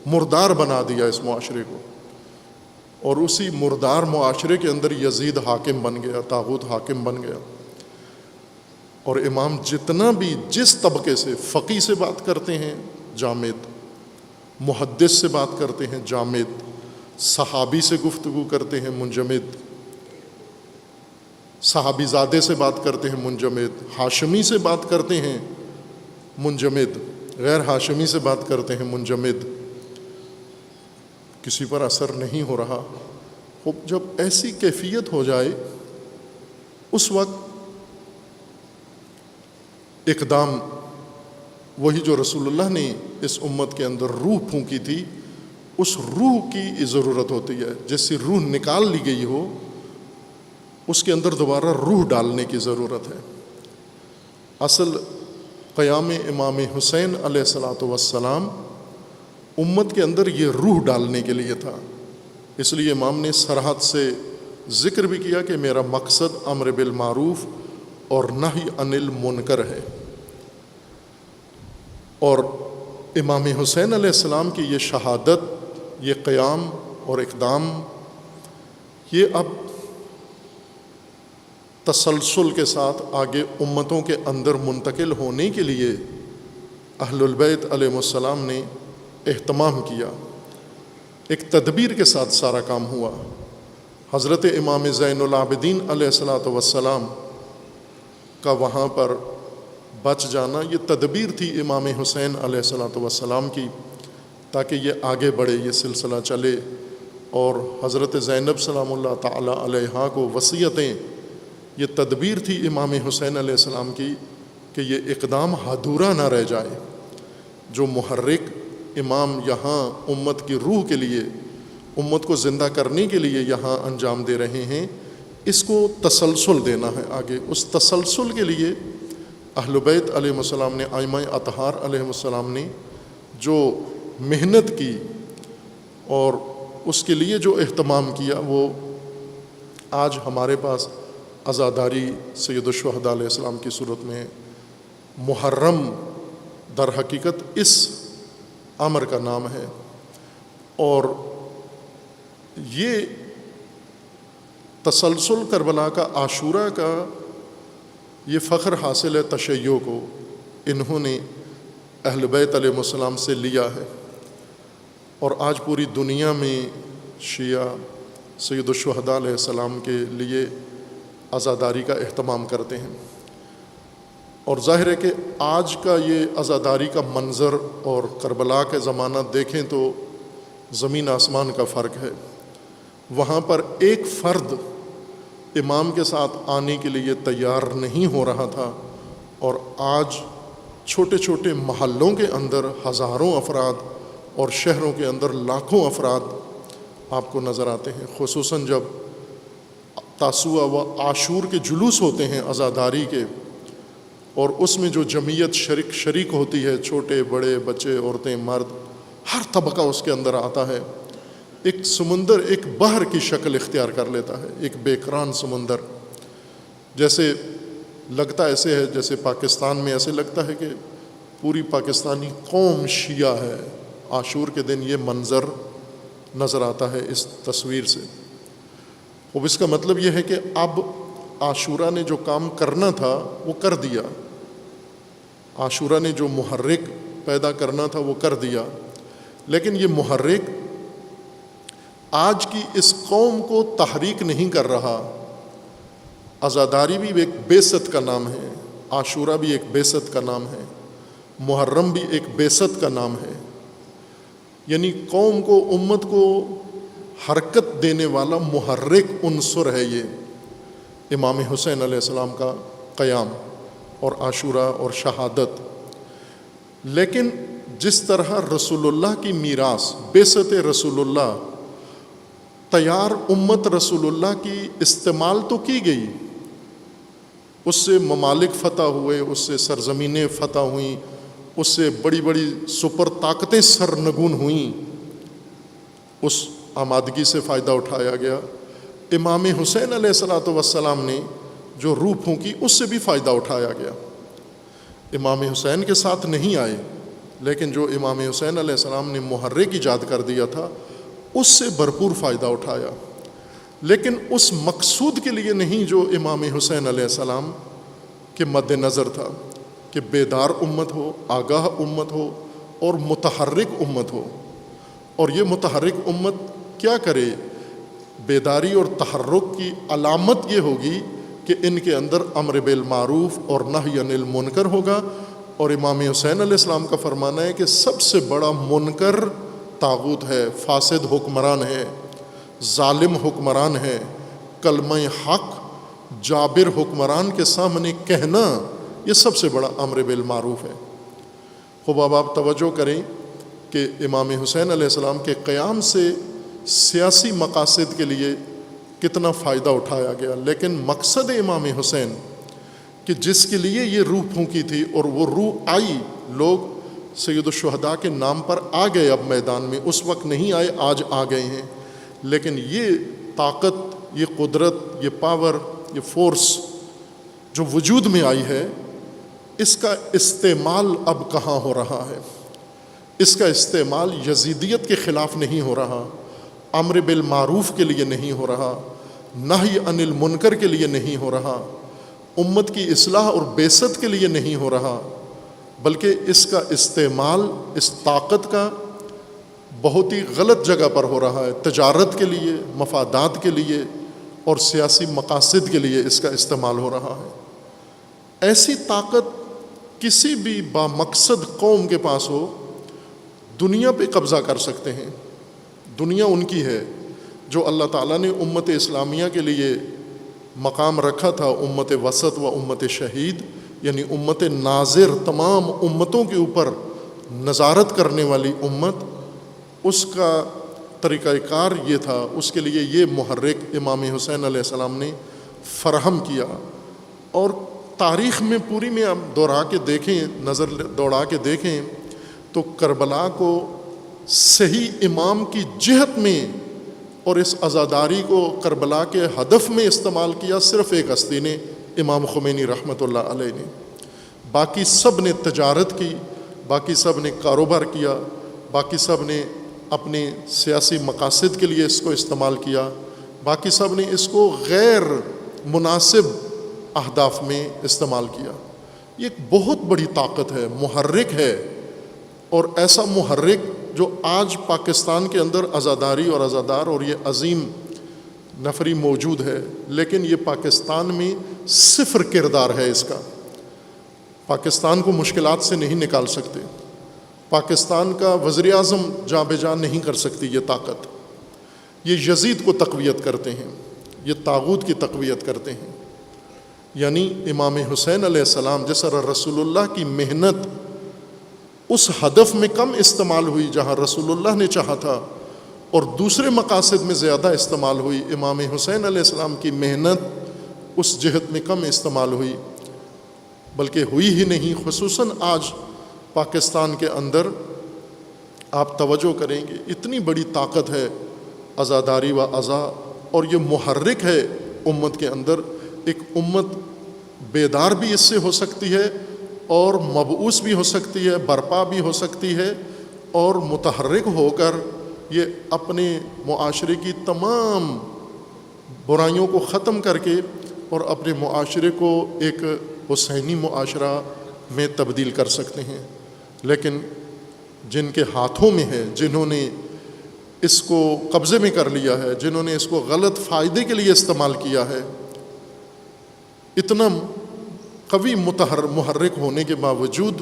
مردار بنا دیا اس معاشرے کو، اور اسی مردار معاشرے کے اندر یزید حاکم بن گیا، طاغوت حاکم بن گیا۔ اور امام جتنا بھی جس طبقے سے، فقی سے بات کرتے ہیں جامد، محدث سے بات کرتے ہیں جامد، صحابی سے گفتگو کرتے ہیں منجمد، صحابی زادے سے بات کرتے ہیں منجمد، ہاشمی سے بات کرتے ہیں منجمد، غیر ہاشمی سے بات کرتے ہیں منجمد، کسی پر اثر نہیں ہو رہا۔ جب ایسی کیفیت ہو جائے اس وقت اقدام، وہی جو رسول اللہ نے اس امت کے اندر روح پھونکی تھی، اس روح کی ضرورت ہوتی ہے۔ جیسی روح نکال لی گئی ہو، اس کے اندر دوبارہ روح ڈالنے کی ضرورت ہے۔ اصل قیام امام حسین علیہ السلام امت کے اندر یہ روح ڈالنے کے لیے تھا۔ اس لیے امام نے صراحت سے ذکر بھی کیا کہ میرا مقصد امر بالمعروف اور نہی عن المنکر ہے۔ اور امام حسین علیہ السلام کی یہ شہادت، یہ قیام اور اقدام، یہ اب تسلسل کے ساتھ آگے امتوں کے اندر منتقل ہونے کے لیے اہل البیت علیہ السلام نے اہتمام کیا، ایک تدبیر کے ساتھ سارا کام ہوا۔ حضرت امام زین العابدین علیہ السلام کا وہاں پر بچ جانا، یہ تدبیر تھی امام حسین علیہ السلام کی، تاکہ یہ آگے بڑھے، یہ سلسلہ چلے، اور حضرت زینب سلام اللہ تعالی علیہا کو وصیتیں، یہ تدبیر تھی امام حسین علیہ السلام کی کہ یہ اقدام ادھورا نہ رہ جائے۔ جو محرک امام یہاں امت کی روح کے لیے، امت کو زندہ کرنے کے لیے یہاں انجام دے رہے ہیں، اس کو تسلسل دینا ہے آگے۔ اس تسلسل کے لیے اہل بیت علیہ السلام نے، ائمہ اطہار علیہ السلام نے جو محنت کی اور اس کے لیے جو اہتمام کیا، وہ آج ہمارے پاس عزاداری سید الشہداء علیہ السلام کی صورت میں ہے۔ محرم در حقیقت اس امر کا نام ہے، اور یہ تسلسل کربلا کا، عاشورہ کا یہ فخر حاصل ہے تشیع کو، انہوں نے اہل بیت علیہ السلام سے لیا ہے، اور آج پوری دنیا میں شیعہ سید الشہداء علیہ السلام کے لیے عزاداری کا اہتمام کرتے ہیں۔ اور ظاہر ہے کہ آج کا یہ عزاداری کا منظر اور کربلا کے زمانہ دیکھیں تو زمین آسمان کا فرق ہے۔ وہاں پر ایک فرد امام کے ساتھ آنے کے لیے تیار نہیں ہو رہا تھا، اور آج چھوٹے چھوٹے محلوں کے اندر ہزاروں افراد اور شہروں کے اندر لاکھوں افراد آپ کو نظر آتے ہیں۔ خصوصاً جب تاسوعہ و عاشور کے جلوس ہوتے ہیں عزاداری کے، اور اس میں جو جمعیت شریک ہوتی ہے، چھوٹے بڑے بچے عورتیں مرد، ہر طبقہ اس کے اندر آتا ہے، ایک سمندر، ایک بحر کی شکل اختیار کر لیتا ہے، ایک بیکران سمندر۔ جیسے لگتا ایسے ہے جیسے پاکستان میں ایسے لگتا ہے کہ پوری پاکستانی قوم شیعہ ہے۔ عاشور کے دن یہ منظر نظر آتا ہے اس تصویر سے۔ اب اس کا مطلب یہ ہے کہ اب عاشورہ نے جو کام کرنا تھا وہ کر دیا، عاشورہ نے جو محرک پیدا کرنا تھا وہ کر دیا، لیکن یہ محرک آج کی اس قوم کو تحریک نہیں کر رہا۔ عزاداری بھی ایک بعثت کا نام ہے، عاشورہ بھی ایک بعثت کا نام ہے، محرم بھی ایک بعثت کا نام ہے، یعنی قوم کو، امت کو حرکت دینے والا محرک عنصر ہے یہ امام حسین علیہ السلام کا قیام اور عاشورہ اور شہادت۔ لیکن جس طرح رسول اللہ کی میراث، بعثت رسول اللہ، تیار امت رسول اللہ کی استعمال تو کی گئی، اس سے ممالک فتح ہوئے، اس سے سرزمینیں فتح ہوئیں، اس سے بڑی بڑی سپر طاقتیں سرنگون ہوئیں، اس آمادگی سے فائدہ اٹھایا گیا۔ امام حسین علیہ السلام نے جو روح پھونکی اس سے بھی فائدہ اٹھایا گیا۔ امام حسین کے ساتھ نہیں آئے، لیکن جو امام حسین علیہ السلام نے محرک ایجاد کر دیا تھا اس سے بھرپور فائدہ اٹھایا، لیکن اس مقصود کے لیے نہیں جو امام حسین علیہ السلام کے مد نظر تھا کہ بیدار امت ہو، آگاہ امت ہو اور متحرک امت ہو۔ اور یہ متحرک امت کیا کرے؟ بیداری اور تحرک کی علامت یہ ہوگی کہ ان کے اندر امر بالمعروف اور نہی عن المنکر ہوگا، اور امام حسین علیہ السلام کا فرمانا ہے کہ سب سے بڑا منکر طاغوت ہے، فاسد حکمران ہے، ظالم حکمران ہے، کلمہ حق جابر حکمران کے سامنے کہنا یہ سب سے بڑا امر بالمعروف ہے۔ خوب اب آپ توجہ کریں کہ امام حسین علیہ السلام کے قیام سے سیاسی مقاصد کے لیے کتنا فائدہ اٹھایا گیا، لیکن مقصد امام حسین کہ جس کے لیے یہ روح پھونکی تھی اور وہ روح آئی، لوگ سید الشہداء کے نام پر آ گئے اب میدان میں، اس وقت نہیں آئے، آج آ گئے ہیں، لیکن یہ طاقت، یہ قدرت، یہ پاور، یہ فورس جو وجود میں آئی ہے، اس کا استعمال اب کہاں ہو رہا ہے؟ اس کا استعمال یزیدیت کے خلاف نہیں ہو رہا، امر بالمعروف کے لیے نہیں ہو رہا، نہی عن المنکر کے لیے نہیں ہو رہا، امت کی اصلاح اور بعثت کے لیے نہیں ہو رہا، بلکہ اس کا استعمال اس طاقت کا بہت ہی غلط جگہ پر ہو رہا ہے، تجارت کے لیے، مفادات کے لیے اور سیاسی مقاصد کے لیے اس کا استعمال ہو رہا ہے۔ ایسی طاقت کسی بھی بامقصد قوم کے پاس ہو، دنیا پہ قبضہ کر سکتے ہیں، دنیا ان کی ہے۔ جو اللہ تعالیٰ نے امت اسلامیہ کے لیے مقام رکھا تھا، امت وسط و امت شہید، یعنی امت ناظر تمام امتوں کے اوپر نظارت کرنے والی امت، اس کا طریقہ کار یہ تھا، اس کے لیے یہ محرک امام حسین علیہ السلام نے فراہم کیا۔ اور تاریخ میں پوری میں آپ دوڑا کے دیکھیں، نظر دوڑا کے دیکھیں تو کربلا کو صحیح امام کی جہت میں اور اس عزاداری کو کربلا کے ہدف میں استعمال کیا صرف ایک ہستی نے، امام خمینی رحمۃ اللہ علیہ نے۔ باقی سب نے تجارت کی، باقی سب نے کاروبار کیا، باقی سب نے اپنے سیاسی مقاصد کے لیے اس کو استعمال کیا، باقی سب نے اس کو غیر مناسب اہداف میں استعمال کیا۔ یہ ایک بہت بڑی طاقت ہے، محرک ہے، اور ایسا محرک جو آج پاکستان کے اندر عزاداری اور عزادار اور یہ عظیم نفری موجود ہے، لیکن یہ پاکستان میں صفر کردار ہے اس کا۔ پاکستان کو مشکلات سے نہیں نکال سکتے، پاکستان کا وزیر اعظم جاں بے جان نہیں کر سکتی یہ طاقت۔ یہ یزید کو تقویت کرتے ہیں، یہ طاغوت کی تقویت کرتے ہیں۔ یعنی امام حسین علیہ السلام جس طرح رسول اللہ کی محنت اس ہدف میں کم استعمال ہوئی جہاں رسول اللہ نے چاہا تھا، اور دوسرے مقاصد میں زیادہ استعمال ہوئی، امام حسین علیہ السلام کی محنت اس جہت میں کم استعمال ہوئی، بلکہ ہوئی ہی نہیں۔ خصوصاً آج پاکستان کے اندر آپ توجہ کریں گے، اتنی بڑی طاقت ہے عزاداری و عزا، اور یہ محرک ہے امت کے اندر۔ ایک امت بیدار بھی اس سے ہو سکتی ہے، اور مبعوث بھی ہو سکتی ہے، برپا بھی ہو سکتی ہے، اور متحرک ہو کر یہ اپنے معاشرے کی تمام برائیوں کو ختم کر کے اور اپنے معاشرے کو ایک حسینی معاشرہ میں تبدیل کر سکتے ہیں۔ لیکن جن کے ہاتھوں میں ہے، جنہوں نے اس کو قبضے میں کر لیا ہے، جنہوں نے اس کو غلط فائدے کے لیے استعمال کیا ہے، اتنا قوی محرک ہونے کے باوجود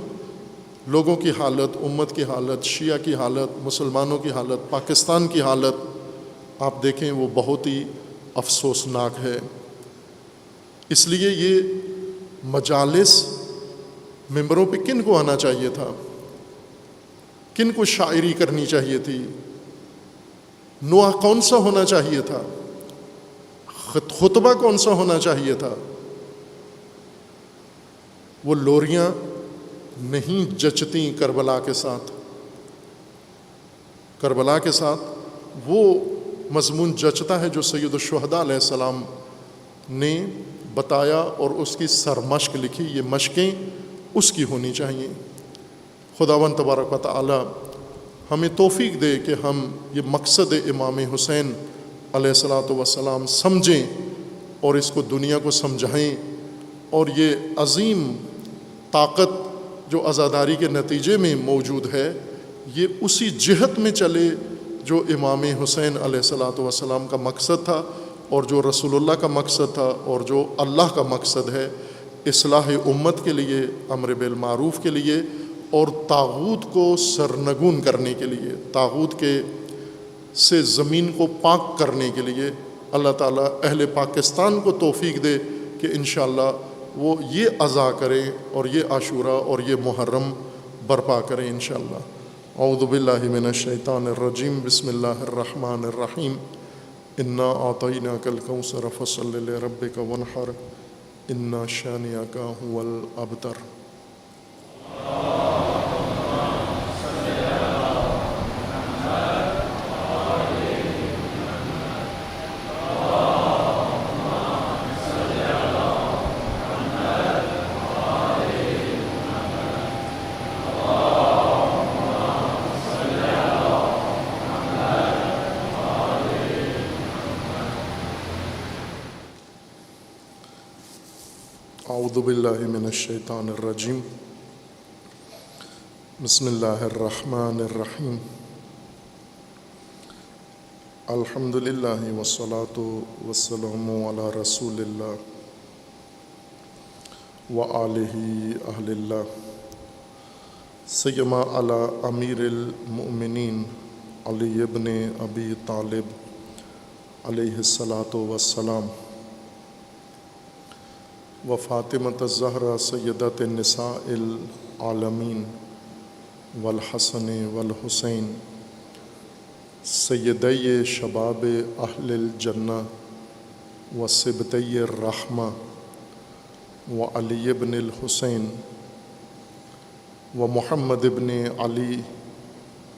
لوگوں کی حالت، امت کی حالت، شیعہ کی حالت، مسلمانوں کی حالت، پاکستان کی حالت آپ دیکھیں وہ بہت ہی افسوسناک ہے۔ اس لیے یہ مجالس ممبروں پہ کن کو آنا چاہیے تھا، کن کو شاعری کرنی چاہیے تھی، نوحہ کون سا ہونا چاہیے تھا، خطبہ کون سا ہونا چاہیے تھا۔ وہ لوریاں نہیں جچتیں کربلا کے ساتھ، کربلا کے ساتھ وہ مضمون جچتا ہے جو سید الشہداء علیہ السلام نے بتایا اور اس کی سرمشق لکھی۔ یہ مشقیں اس کی ہونی چاہیے۔ خداوند تبارک و تعالی ہمیں توفیق دے کہ ہم یہ مقصد امام حسین علیہ الصلاۃ والسلام سمجھیں اور اس کو دنیا کو سمجھائیں، اور یہ عظیم طاقت جو عزاداری کے نتیجے میں موجود ہے یہ اسی جہت میں چلے جو امام حسین علیہ الصلاۃ والسلام کا مقصد تھا، اور جو رسول اللہ کا مقصد تھا، اور جو اللہ کا مقصد ہے، اصلاح امت کے لیے، امر بالمعروف کے لیے، اور طاغوت کو سرنگون کرنے کے لیے، طاغوت کے سے زمین کو پاک کرنے کے لیے۔ اللہ تعالیٰ اہل پاکستان کو توفیق دے کہ انشاءاللہ وہ یہ عزا کریں اور یہ عاشورہ اور یہ محرم برپا کریں انشاءاللہ۔ اعوذ باللہ من الشیطان الرجیم، بسم اللہ الرحمن الرحیم۔ انا اعطیناک الکوثر فصل لربک وانحر ان شانئک هو الابتر۔ اعوذ باللہ من الشیطان الرجیم، بسم اللہ الرحمن الرحیم۔ الحمد للہ والصلاۃ والسلام علی رسول اللہ وآلہ اہل اللہ، سیما علی امیر المؤمنین علی ابن ابی طالب علیہ الصلاۃ والسلام، و فاطمۃ الزہرا سیدۃ النساء العالمین والحسن والحسین سیدی شباب اہل الجنہ وصبتی الرحمہ وعلی بن الحسین ومحمد بن علی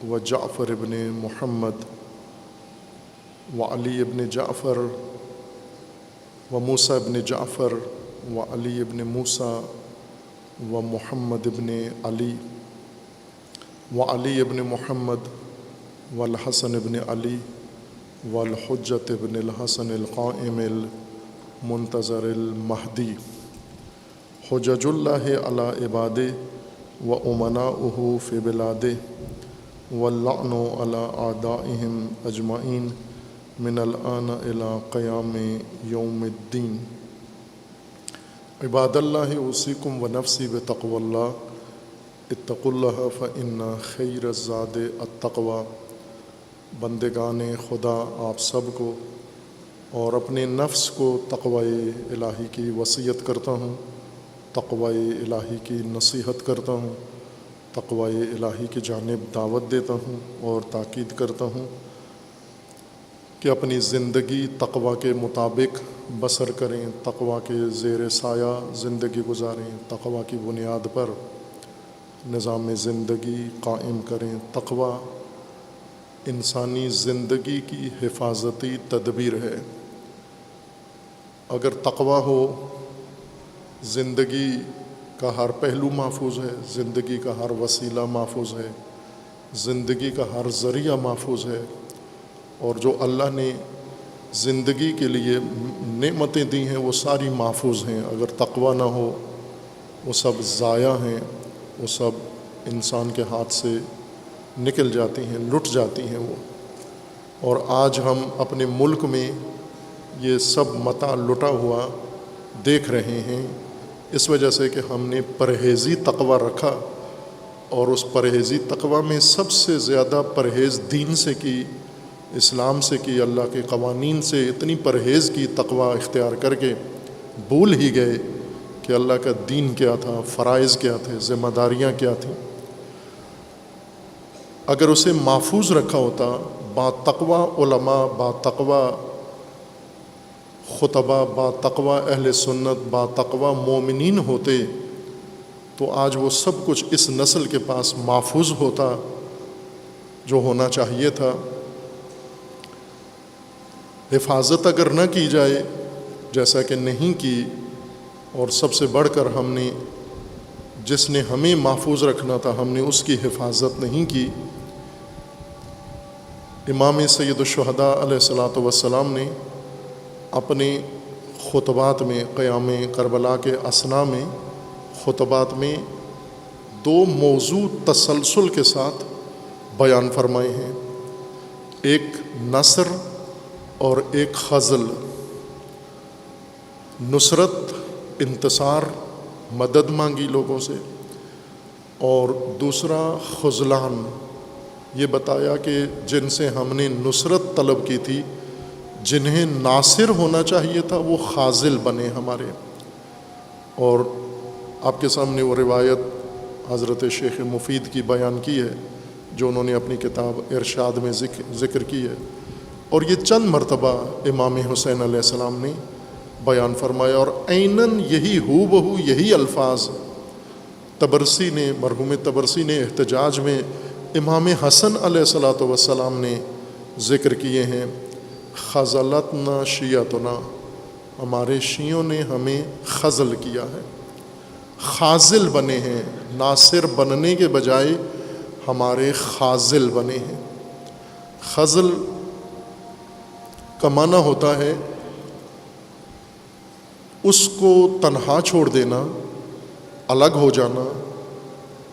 وجعفر بن محمد وعلی بن جعفر وموسیٰ بن جعفر وعلی بن موسیٰ ومحمد بن علی وعلی بن محمد والحسن بن علی والحجۃ بن الحسن القائم المنتظر المہدی حجج اللہ علی عبادہ وامناؤہ فی بلادہ واللعن علی اعدائہم اجمعین من الآن الی قیام یوم الدین۔ عباد اللہ اوصیکم ونفسی بتقوی اللہ اتقوا اللہ فإن خیر الزاد التقوی۔ بندگان خدا آپ سب کو اور اپنے نفس کو تقوی الہی کی وصیت کرتا ہوں، تقوی الہی کی نصیحت کرتا ہوں، تقوی الہی کی جانب دعوت دیتا ہوں اور تاکید کرتا ہوں کہ اپنی زندگی تقوی کے مطابق بسر کریں، تقوی کے زیر سایہ زندگی گزاریں، تقوی کی بنیاد پر نظام زندگی قائم کریں۔ تقوی انسانی زندگی کی حفاظتی تدبیر ہے۔ اگر تقوی ہو، زندگی کا ہر پہلو محفوظ ہے، زندگی کا ہر وسیلہ محفوظ ہے، زندگی کا ہر ذریعہ محفوظ ہے، اور جو اللہ نے زندگی کے لیے نعمتیں دی ہیں وہ ساری محفوظ ہیں۔ اگر تقوی نہ ہو وہ سب ضائع ہیں، وہ سب انسان کے ہاتھ سے نکل جاتی ہیں، لٹ جاتی ہیں وہ۔ اور آج ہم اپنے ملک میں یہ سب متاع لٹا ہوا دیکھ رہے ہیں، اس وجہ سے کہ ہم نے پرہیزی تقوی رکھا، اور اس پرہیزی تقوی میں سب سے زیادہ پرہیز دین سے کی، اسلام سے کی، اللہ کے قوانین سے اتنی پرہیز کی تقوی اختیار کر کے بھول ہی گئے کہ اللہ کا دین کیا تھا، فرائض کیا تھے، ذمہ داریاں کیا تھیں۔ اگر اسے محفوظ رکھا ہوتا، با تقوی علماء، با تقوی خطبہ، با تقوی اہل سنت، با تقوی مومنین ہوتے تو آج وہ سب کچھ اس نسل کے پاس محفوظ ہوتا جو ہونا چاہیے تھا۔ حفاظت اگر نہ کی جائے، جیسا کہ نہیں کی، اور سب سے بڑھ کر ہم نے جس نے ہمیں محفوظ رکھنا تھا ہم نے اس کی حفاظت نہیں کی۔ امام سید الشہداء علیہ الصلاۃ والسلام نے اپنے خطبات میں، قیام کربلا کے اثناء میں، خطبات میں دو موضوع تسلسل کے ساتھ بیان فرمائے ہیں، ایک نصر اور ایک خذل۔ نصرت، انتصار، مدد مانگی لوگوں سے، اور دوسرا خذلان، یہ بتایا کہ جن سے ہم نے نصرت طلب کی تھی، جنہیں ناصر ہونا چاہیے تھا وہ خاذل بنے ہمارے۔ اور آپ کے سامنے وہ روایت حضرت شیخ مفید کی بیان کی ہے جو انہوں نے اپنی کتاب ارشاد میں ذکر کی ہے، اور یہ چند مرتبہ امام حسین علیہ السلام نے بیان فرمایا، اور عیناً یہی ہو بہو یہی الفاظ طبرسی نے، مرحوم طبرسی نے احتجاج میں امام حسن علیہ الصلاۃ والسلام نے ذکر کیے ہیں۔ خذلتنا شیعتنا، ہمارے شیعوں نے ہمیں خذل کیا ہے، خاذل بنے ہیں، ناصر بننے کے بجائے ہمارے خاذل بنے ہیں۔ خذل کا معنی ہوتا ہے اس کو تنہا چھوڑ دینا، الگ ہو جانا،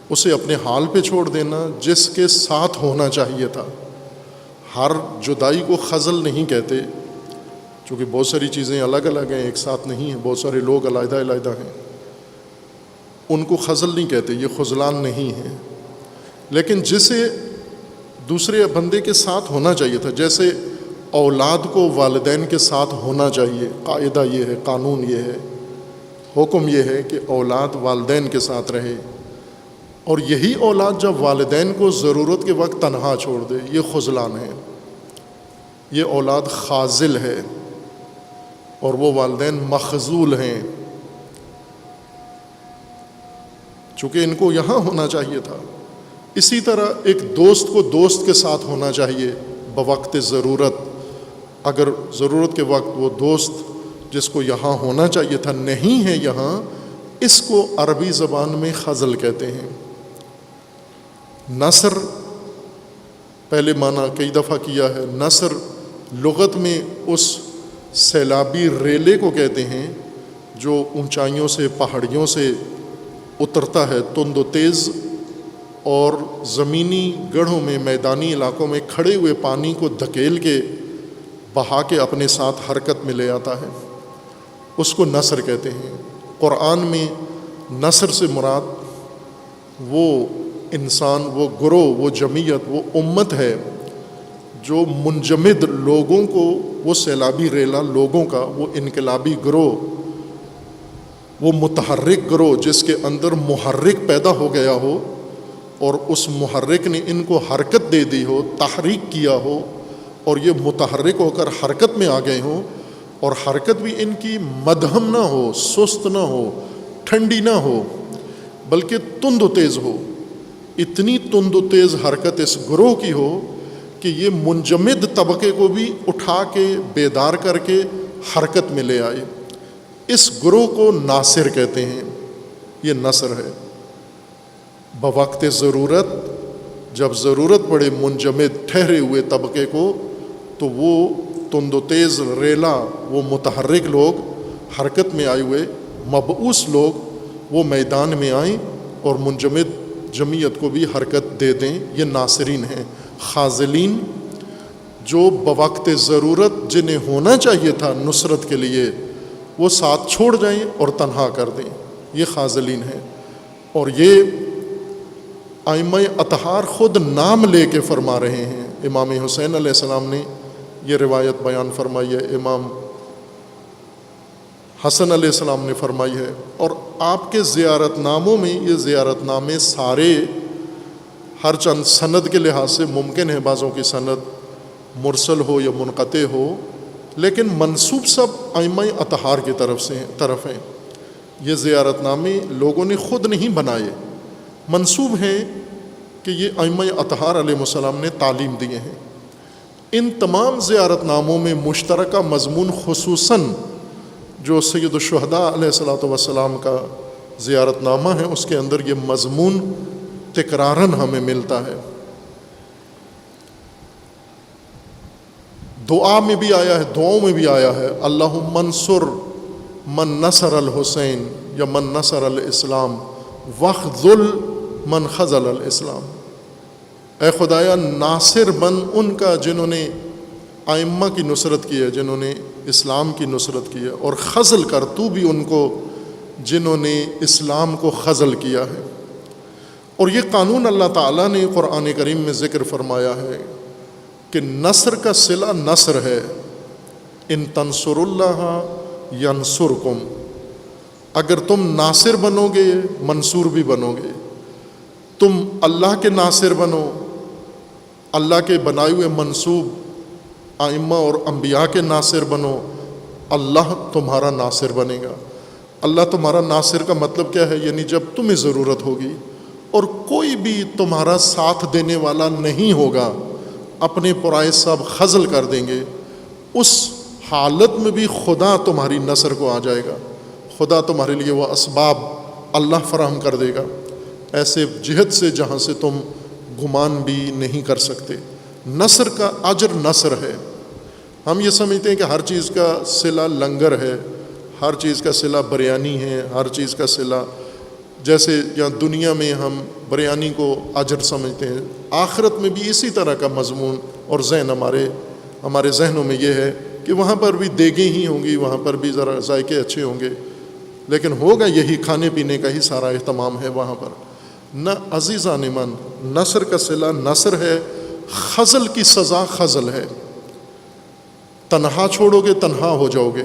اسے اپنے حال پہ چھوڑ دینا جس کے ساتھ ہونا چاہیے تھا۔ ہر جدائی کو خذل نہیں کہتے، چونکہ بہت ساری چیزیں الگ الگ ہیں، ایک ساتھ نہیں ہیں، بہت سارے لوگ علیحدہ علیحدہ ہیں، ان کو خذل نہیں کہتے، یہ خذلان نہیں ہے۔ لیکن جسے دوسرے بندے کے ساتھ ہونا چاہیے تھا، جیسے اولاد کو والدین کے ساتھ ہونا چاہیے، قاعدہ یہ ہے، قانون یہ ہے، حکم یہ ہے کہ اولاد والدین کے ساتھ رہے، اور یہی اولاد جب والدین کو ضرورت کے وقت تنہا چھوڑ دے، یہ خذلان ہے، یہ اولاد خاذل ہے، اور وہ والدین مخذول ہیں، چونکہ ان کو یہاں ہونا چاہیے تھا۔ اسی طرح ایک دوست کو دوست کے ساتھ ہونا چاہیے بوقت ضرورت، اگر ضرورت کے وقت وہ دوست جس کو یہاں ہونا چاہیے تھا نہیں ہے یہاں، اس کو عربی زبان میں خذل کہتے ہیں۔ نثر پہلے معنی کئی دفعہ کیا ہے، نثر لغت میں اس سیلابی ریلے کو کہتے ہیں جو اونچائیوں سے پہاڑیوں سے اترتا ہے تند و تیز، اور زمینی گڑھوں میں میدانی علاقوں میں کھڑے ہوئے پانی کو دھکیل کے بہا کے اپنے ساتھ حرکت میں لے آتا ہے، اس کو نثر کہتے ہیں۔ قرآن میں نثر سے مراد وہ انسان، وہ گروہ، وہ جمعیت، وہ امت ہے جو منجمد لوگوں کو، وہ سیلابی ریلا لوگوں کا وہ انقلابی گروہ، وہ متحرک گروہ جس کے اندر محرک پیدا ہو گیا ہو اور اس محرک نے ان کو حرکت دے دی ہو، تحریک کیا ہو، اور یہ متحرک ہو کر حرکت میں آ گئے ہوں، اور حرکت بھی ان کی مدھم نہ ہو، سست نہ ہو، ٹھنڈی نہ ہو، بلکہ تند و تیز ہو۔ اتنی تند و تیز حرکت اس گروہ کی ہو کہ یہ منجمد طبقے کو بھی اٹھا کے بیدار کر کے حرکت میں لے آئے۔ اس گروہ کو ناصر کہتے ہیں، یہ نصر ہے۔ بوقت ضرورت جب ضرورت پڑے منجمد ٹھہرے ہوئے طبقے کو، تو وہ تند و تیز ریلا، وہ متحرک لوگ، حرکت میں آئے ہوئے مبعوث لوگ، وہ میدان میں آئیں اور منجمد جمعیت کو بھی حرکت دے دیں، یہ ناصرین ہیں۔ خاذلین جو بوقت ضرورت جنہیں ہونا چاہیے تھا نصرت کے لیے، وہ ساتھ چھوڑ جائیں اور تنہا کر دیں، یہ خاذلین ہیں۔ اور یہ ائمہ اطہار خود نام لے کے فرما رہے ہیں۔ امام حسین علیہ السلام نے یہ روایت بیان فرمائی ہے، امام حسن علیہ السلام نے فرمائی ہے، اور آپ کے زیارت ناموں میں یہ زیارت نامے سارے ہر چند سند کے لحاظ سے ممکن ہے بعضوں کی سند مرسل ہو یا منقطع ہو، لیکن منسوب سب ائمہ اطہار کی طرف ہیں۔ یہ زیارت نامے لوگوں نے خود نہیں بنائے، منسوب ہیں کہ یہ ائمہ اطہار علیہ السلام نے تعلیم دیے ہیں۔ ان تمام زیارت ناموں میں مشترکہ مضمون، خصوصاً جو سید الشہداء علیہ الصلوۃ والسلام کا زیارت نامہ ہے، اس کے اندر یہ مضمون تکراراً ہمیں ملتا ہے۔ دعا میں بھی آیا ہے، دعاؤں میں بھی آیا ہے، اللہم انصر من نصر الحسین یا من نصر الاسلام واخذل من خذل الاسلام۔ اے خدایا ناصر بن ان کا جنہوں نے ائمہ کی نصرت کی ہے، جنہوں نے اسلام کی نصرت کی ہے، اور خذل کر تو بھی ان کو جنہوں نے اسلام کو خذل کیا ہے۔ اور یہ قانون اللہ تعالیٰ نے قرآن کریم میں ذکر فرمایا ہے کہ نصر کا صلہ نصر ہے، ان تنصر اللہ ینصرکم، اگر تم ناصر بنو گے منصور بھی بنو گے، تم اللہ کے ناصر بنو، اللہ کے بنائے ہوئے منصوب ائمہ اور انبیاء کے ناصر بنو، اللہ تمہارا ناصر بنے گا۔ اللہ تمہارا ناصر کا مطلب کیا ہے؟ یعنی جب تمہیں ضرورت ہوگی اور کوئی بھی تمہارا ساتھ دینے والا نہیں ہوگا، اپنے پرائے سب خذل کر دیں گے، اس حالت میں بھی خدا تمہاری نصر کو آ جائے گا، خدا تمہارے لیے وہ اسباب اللہ فراہم کر دے گا، ایسے جہت سے جہاں سے تم گمان بھی نہیں کر سکتے۔ نصر کا اجر نصر ہے۔ ہم یہ سمجھتے ہیں کہ ہر چیز کا صلہ لنگر ہے، ہر چیز کا صلہ بریانی ہے، ہر چیز کا صلہ، جیسے یہاں دنیا میں ہم بریانی کو اجر سمجھتے ہیں، آخرت میں بھی اسی طرح کا مضمون اور ذہن ہمارے ذہنوں میں یہ ہے کہ وہاں پر بھی دیگیں ہی ہوں گی، وہاں پر بھی ذرا ذائقے اچھے ہوں گے، لیکن ہوگا یہی، کھانے پینے کا ہی سارا اہتمام ہے وہاں پر۔ نہ عزیزان من، نصر کا صلہ نصر ہے، خذل کی سزا خذل ہے۔ تنہا چھوڑو گے تنہا ہو جاؤ گے،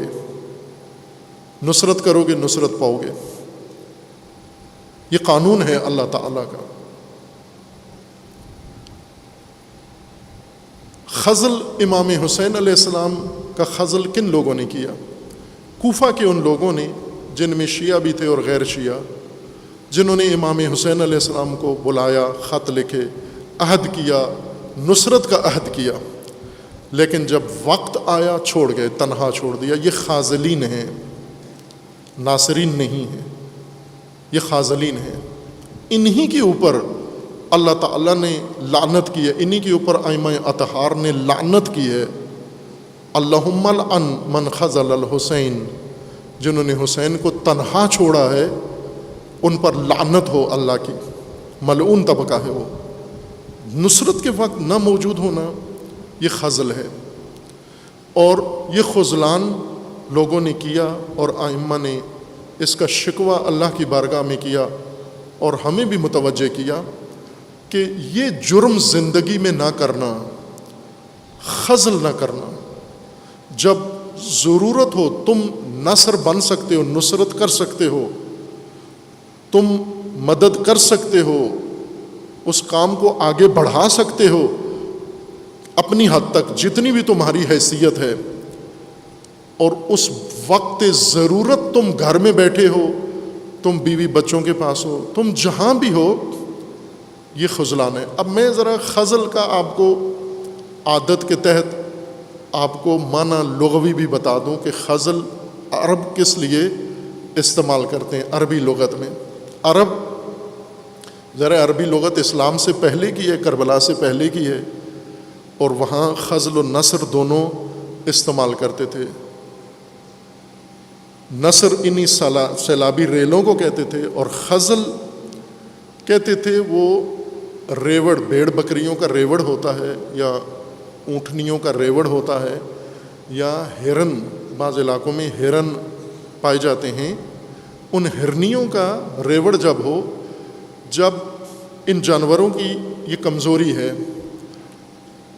نصرت کرو گے نصرت پاؤ گے۔ یہ قانون ہے اللہ تعالیٰ کا۔ خزل امام حسین علیہ السلام کا خزل کن لوگوں نے کیا؟ کوفہ کے ان لوگوں نے جن میں شیعہ بھی تھے اور غیر شیعہ، جنہوں نے امام حسین علیہ السلام کو بلایا، خط لکھے، عہد کیا، نصرت کا عہد کیا، لیکن جب وقت آیا چھوڑ گئے، تنہا چھوڑ دیا۔ یہ خازلین ہیں، ناصرین نہیں ہیں، یہ خازلین ہیں۔ انہی کے اوپر اللہ تعالیٰ نے لعنت کی ہے، انہی کے اوپر ائمہ اطہار نے لعنت کی ہے۔ اللہم لعن من خزل الحسین، جنہوں نے حسین کو تنہا چھوڑا ہے ان پر لعنت ہو اللہ کی، ملعون طبقہ ہے وہ۔ نصرت کے وقت نہ موجود ہونا یہ خزل ہے، اور یہ خذلان لوگوں نے کیا، اور ائمہ نے اس کا شکوہ اللہ کی بارگاہ میں کیا، اور ہمیں بھی متوجہ کیا کہ یہ جرم زندگی میں نہ کرنا، خزل نہ کرنا۔ جب ضرورت ہو تم نصر بن سکتے ہو، نصرت کر سکتے ہو، تم مدد کر سکتے ہو، اس کام کو آگے بڑھا سکتے ہو اپنی حد تک جتنی بھی تمہاری حیثیت ہے، اور اس وقت ضرورت تم گھر میں بیٹھے ہو، تم بیوی بچوں کے پاس ہو، تم جہاں بھی ہو، یہ خذلان ہے۔ اب میں ذرا خزل کا آپ کو عادت کے تحت آپ کو معنی لغوی بھی بتا دوں کہ خزل عرب کس لیے استعمال کرتے ہیں عربی لغت میں۔ عرب ذرا عربی لغت اسلام سے پہلے کی ہے، کربلا سے پہلے کی ہے، اور وہاں خزل و نصر دونوں استعمال کرتے تھے۔ نصر انہی سیلابی ریلوں کو کہتے تھے، اور خزل کہتے تھے وہ ریوڑ، بھیڑ بکریوں کا ریوڑ ہوتا ہے، یا اونٹنیوں کا ریوڑ ہوتا ہے، یا ہرن، بعض علاقوں میں ہرن پائے جاتے ہیں، ان ہرنیوں کا ریوڑ جب ہو، جب ان جانوروں کی یہ کمزوری ہے،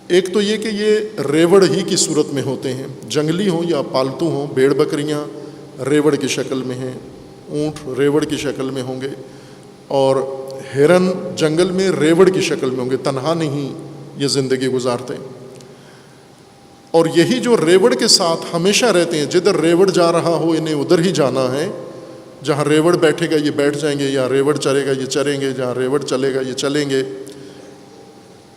ایک تو یہ کہ یہ ریوڑ ہی کی صورت میں ہوتے ہیں، جنگلی ہوں یا پالتو ہوں، بھیڑ بکریاں ریوڑ کی شکل میں ہیں، اونٹ ریوڑ کی شکل میں ہوں گے، اور ہرن جنگل میں ریوڑ کی شکل میں ہوں گے، تنہا نہیں یہ زندگی گزارتے۔ اور یہی جو ریوڑ کے ساتھ ہمیشہ رہتے ہیں، جدھر ریوڑ جا رہا ہو انہیں ادھر ہی جانا ہے، جہاں ریوڑ بیٹھے گا یہ بیٹھ جائیں گے، یا ریوڑ چرے گا یہ چریں گے، جہاں ریوڑ چلے گا یہ چلیں گے۔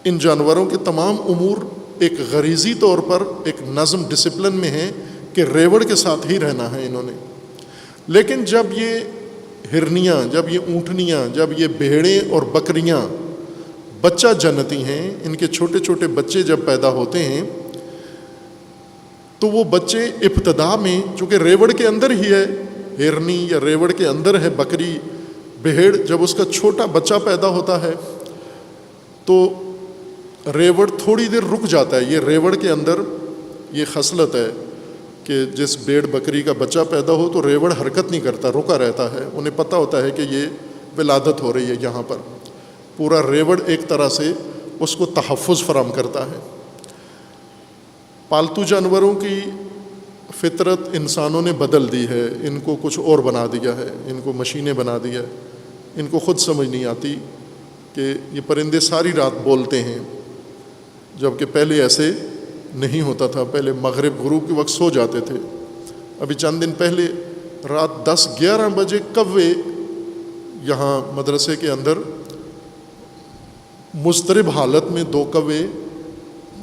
ان جانوروں کے تمام امور ایک غریزی طور پر ایک نظم ڈسپلن میں ہیں کہ ریوڑ کے ساتھ ہی رہنا ہے انہوں نے۔ لیکن جب یہ ہرنیاں، جب یہ اونٹنیاں، جب یہ بھیڑیں اور بکریاں بچہ جنتی ہیں، ان کے چھوٹے چھوٹے بچے جب پیدا ہوتے ہیں، تو وہ بچے ابتدا میں چونکہ ریوڑ کے اندر ہی ہے، ہرنی یا ریوڑ کے اندر ہے بکری، بھیڑ، جب اس کا چھوٹا بچہ پیدا ہوتا ہے تو ریوڑ تھوڑی دیر رک جاتا ہے۔ یہ ریوڑ کے اندر یہ خصلت ہے کہ جس بھیڑ بکری کا بچہ پیدا ہو تو ریوڑ حرکت نہیں کرتا، رکا رہتا ہے، انہیں پتہ ہوتا ہے کہ یہ ولادت ہو رہی ہے یہاں پر۔ پورا ریوڑ ایک طرح سے اس کو تحفظ فراہم کرتا ہے۔ پالتو جانوروں کی فطرت انسانوں نے بدل دی ہے، ان کو کچھ اور بنا دیا ہے، ان کو مشینیں بنا دیا ہے، ان کو خود سمجھ نہیں آتی کہ یہ پرندے ساری رات بولتے ہیں، جبکہ پہلے ایسے نہیں ہوتا تھا، پہلے مغرب غروب کے وقت سو جاتے تھے۔ ابھی چند دن پہلے رات 10-11 بجے کوے یہاں مدرسے کے اندر مضطرب حالت میں 2 کوے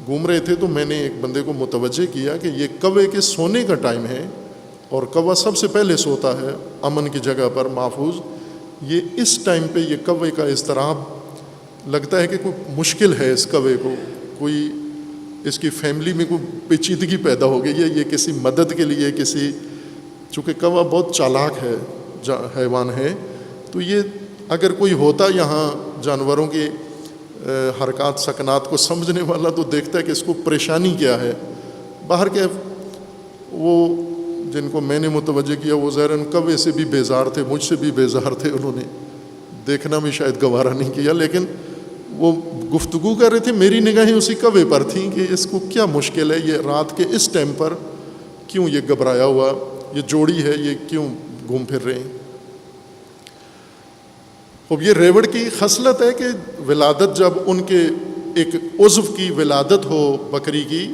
گھوم رہے تھے، تو میں نے ایک بندے کو متوجہ کیا کہ یہ کوے کے سونے کا ٹائم ہے، اور کوا سب سے پہلے سوتا ہے امن کی جگہ پر محفوظ۔ یہ اس ٹائم پہ یہ کوے کا اضطراب لگتا ہے کہ کوئی مشکل ہے اس کوے کو، کوئی اس کی فیملی میں کوئی پیچیدگی پیدا ہو گئی ہے، یہ کسی مدد کے لیے کسی، چونکہ کوا بہت چالاک ہے، حیوان ہے، تو یہ اگر کوئی ہوتا یہاں جانوروں کی حرکات سکنات کو سمجھنے والا تو دیکھتا ہے کہ اس کو پریشانی کیا ہے۔ باہر کے وہ جن کو میں نے متوجہ کیا وہ ظاہراً کوے سے بھی بیزار تھے، مجھ سے بھی بیزار تھے، انہوں نے دیکھنا بھی شاید گوارا نہیں کیا، لیکن وہ گفتگو کر رہے تھے، میری نگاہیں اسی کوے پر تھیں کہ اس کو کیا مشکل ہے، یہ رات کے اس ٹائم پر کیوں یہ گھبرایا ہوا، یہ جوڑی ہے یہ کیوں گھوم پھر رہے ہیں۔ اب یہ ریوڑ کی خصلت ہے کہ ولادت جب ان کے ایک عضو کی ولادت ہو بکری کی،